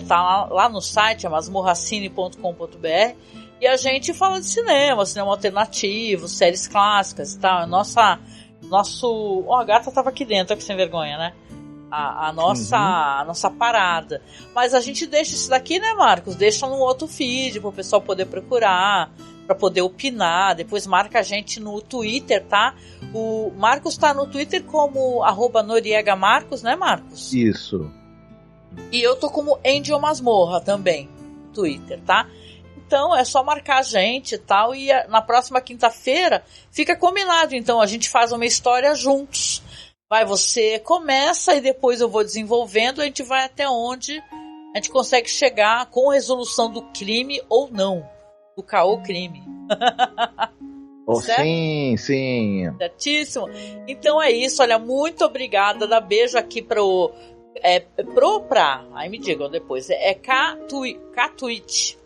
tá lá no site, é masmorracine.com.br, e a gente fala de cinema alternativo, séries clássicas e tal, a gata tava aqui dentro, que sem vergonha, né, a nossa parada. Mas a gente deixa isso daqui, né, Marcos? Deixa num outro feed pro pessoal poder procurar, pra poder opinar. Depois marca a gente no Twitter, tá? O Marcos tá no Twitter como @NoriegaMarcos, né, Marcos? Isso. E eu tô como Angel Masmorra também no Twitter, tá? Então é só marcar a gente e tal. E na próxima quinta-feira fica combinado. Então a gente faz uma história juntos. Você começa e depois eu vou desenvolvendo, a gente vai até onde a gente consegue chegar com resolução do crime ou não, do caô crime. Oh, certo? sim. Certíssimo. Então é isso, olha, muito obrigada. Dá beijo aqui aí me digam depois. Catuit.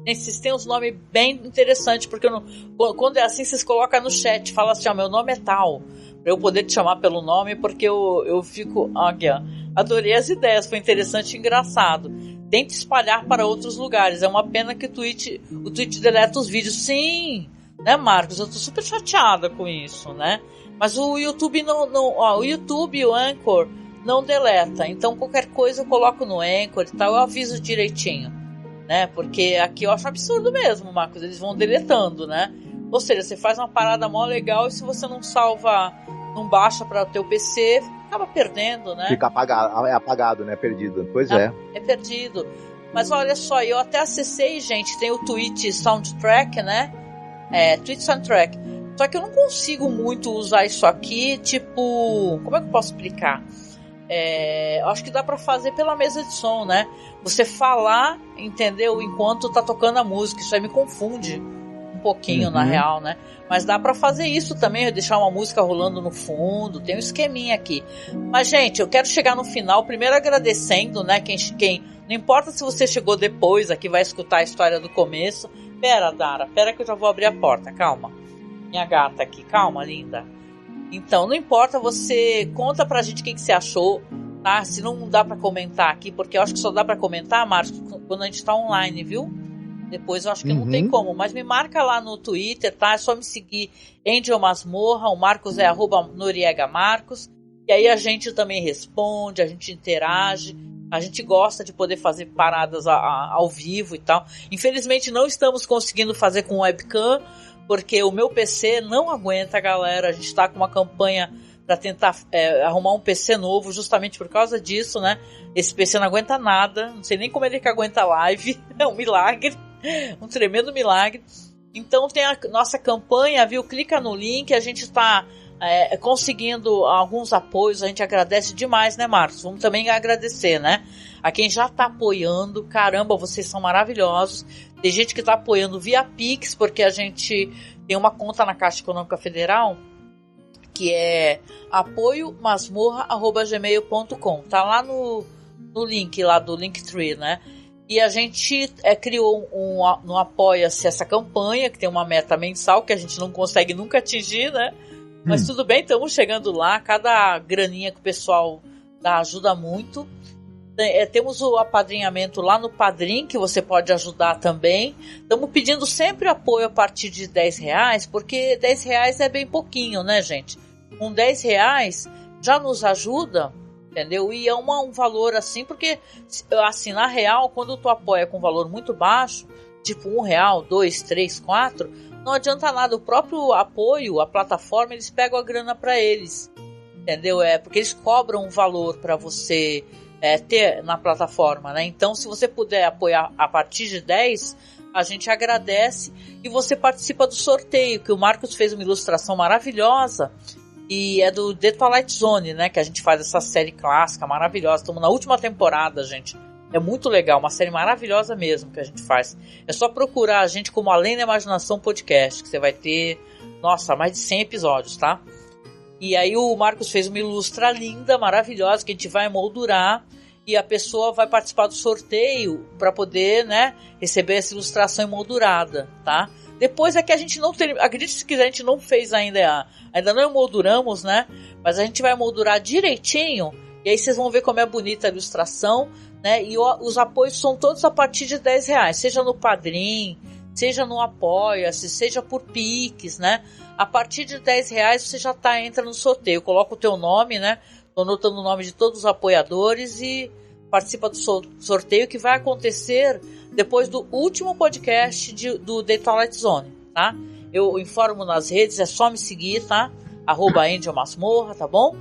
Vocês têm uns nomes bem interessantes, porque quando é assim, vocês colocam no chat, fala assim, meu nome é tal, pra eu poder te chamar pelo nome, porque eu fico, adorei as ideias, foi interessante e engraçado. Tente espalhar para outros lugares. É uma pena que o Twitch deleta os vídeos. Sim, né, Marcos? Eu tô super chateada com isso, né? Mas o YouTube o YouTube e o Anchor não deleta. Então qualquer coisa eu coloco no Anchor e tal, eu aviso direitinho, né? Porque aqui eu acho absurdo mesmo, Marcos. Eles vão deletando, né? Ou seja, você faz uma parada mó legal e se você não salva, não baixa para o teu PC, acaba perdendo, né? Fica apagado, né? Perdido. Pois é. É perdido. Mas olha só, eu até acessei, gente, tem o Twitch Soundtrack, né? Twitch Soundtrack. Só que eu não consigo muito usar isso aqui, tipo... Como é que eu posso explicar? Eu acho que dá pra fazer pela mesa de som, né? Você falar, entendeu? Enquanto tá tocando a música. Isso aí me confunde um pouquinho, na real, né? Mas dá pra fazer isso também, deixar uma música rolando no fundo, tem um esqueminha aqui. Mas, gente, eu quero chegar no final, primeiro agradecendo, né, quem não importa se você chegou depois aqui, vai escutar a história do começo. Pera, Dara, que eu já vou abrir a porta, calma. Minha gata aqui, calma, linda. Então, não importa, você conta pra gente o que você achou, tá? Se não dá pra comentar aqui, porque eu acho que só dá pra comentar, Marcos, quando a gente tá online, viu? Depois eu acho que não tem como, mas me marca lá no Twitter, tá? É só me seguir, Angel Masmorra, o Marcos é @NoriegaMarcos, e aí a gente também responde, a gente interage, a gente gosta de poder fazer paradas ao vivo e tal. Infelizmente não estamos conseguindo fazer com webcam, porque o meu PC não aguenta, galera. A gente está com uma campanha para tentar arrumar um PC novo, justamente por causa disso, né? Esse PC não aguenta nada, não sei nem como ele que aguenta live, é um milagre, um tremendo milagre. Então tem a nossa campanha, viu? Clica no link, a gente está conseguindo alguns apoios, a gente agradece demais, né, Marcos? Vamos também agradecer, né? A quem já está apoiando, caramba, vocês são maravilhosos. Tem gente que está apoiando via Pix, porque a gente tem uma conta na Caixa Econômica Federal, que é apoiomasmorra@gmail.com. Tá lá no link lá do Linktree, né? E a gente criou no Apoia-se essa campanha, que tem uma meta mensal que a gente não consegue nunca atingir, né? Mas tudo bem, estamos chegando lá. Cada graninha que o pessoal dá ajuda muito. Temos o apadrinhamento lá no Padrim, que você pode ajudar também. Estamos pedindo sempre apoio a partir de R$10, porque R$10 é bem pouquinho, né, gente? Com R$10 já nos ajuda, entendeu? E é um valor assim, porque assim, na real, quando tu apoia com um valor muito baixo, tipo R$1, 2, 3, 4, não adianta nada. O próprio apoio, a plataforma, eles pegam a grana para eles, entendeu? Porque eles cobram um valor para você ter na plataforma, né? Então, se você puder apoiar a partir de 10, a gente agradece e você participa do sorteio, que o Marcos fez uma ilustração maravilhosa e é do The Twilight Zone, né? Que a gente faz essa série clássica maravilhosa. Estamos na última temporada, gente. É muito legal, uma série maravilhosa mesmo que a gente faz. É só procurar a gente como Além da Imaginação Podcast, que você vai ter, nossa, mais de 100 episódios, tá? E aí o Marcos fez uma ilustra linda, maravilhosa, que a gente vai moldurar e a pessoa vai participar do sorteio para poder, né, receber essa ilustração emoldurada, tá? Depois é que a gente não tem, acredite se quiser, a gente não fez ainda não emolduramos, né? Mas a gente vai moldurar direitinho e aí vocês vão ver como é bonita a ilustração, né? E os apoios são todos a partir de R$10, seja no Padrim, seja no Apoia-se, seja por Pix, né? A partir de R$10 você já entra no sorteio. Coloca o teu nome, né? Tô anotando o nome de todos os apoiadores e participa do sorteio que vai acontecer depois do último podcast do The Twilight Zone, tá? Eu informo nas redes, é só me seguir, tá? @AngelMasmorra, tá bom?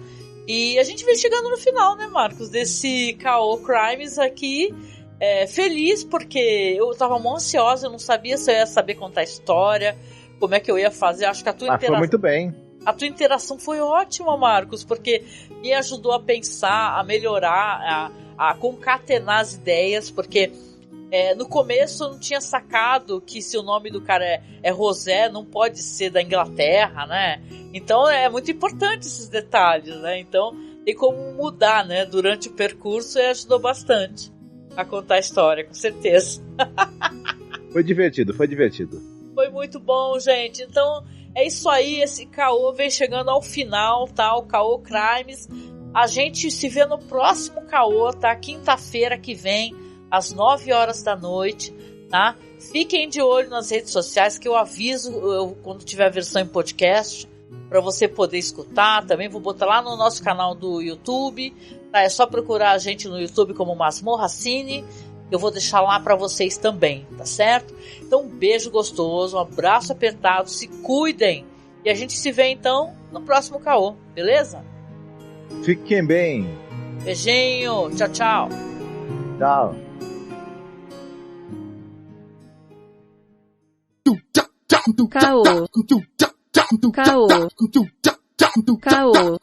E a gente vem chegando no final, né, Marcos? Desse K.O. Crimes aqui. Feliz porque eu tava muito ansiosa, eu não sabia se eu ia saber contar a história, como é que eu ia fazer. Acho que a tua interação foi muito bem. A tua interação foi ótima, Marcos, porque me ajudou a pensar, a melhorar, a concatenar as ideias, porque No começo eu não tinha sacado que se o nome do cara é José, não pode ser da Inglaterra, né? Então é muito importante esses detalhes, né? Então tem como mudar, né? Durante o percurso e ajudou bastante a contar a história, com certeza. Foi divertido, foi divertido. Foi muito bom, gente. Então é isso aí, esse caô vem chegando ao final, tá? O Caô Crimes. A gente se vê no próximo caô, tá? Quinta-feira que vem, às 9 horas da noite, tá? Fiquem de olho nas redes sociais que eu aviso quando tiver a versão em podcast para você poder escutar. Também vou botar lá no nosso canal do YouTube, tá? É só procurar a gente no YouTube como Masmorra Cine. Eu vou deixar lá para vocês também, tá certo? Então um beijo gostoso, um abraço apertado, se cuidem e a gente se vê então no próximo caô, beleza? Fiquem bem. Beijinho, tchau, tchau. Tchau. Caô. Caô. Caô.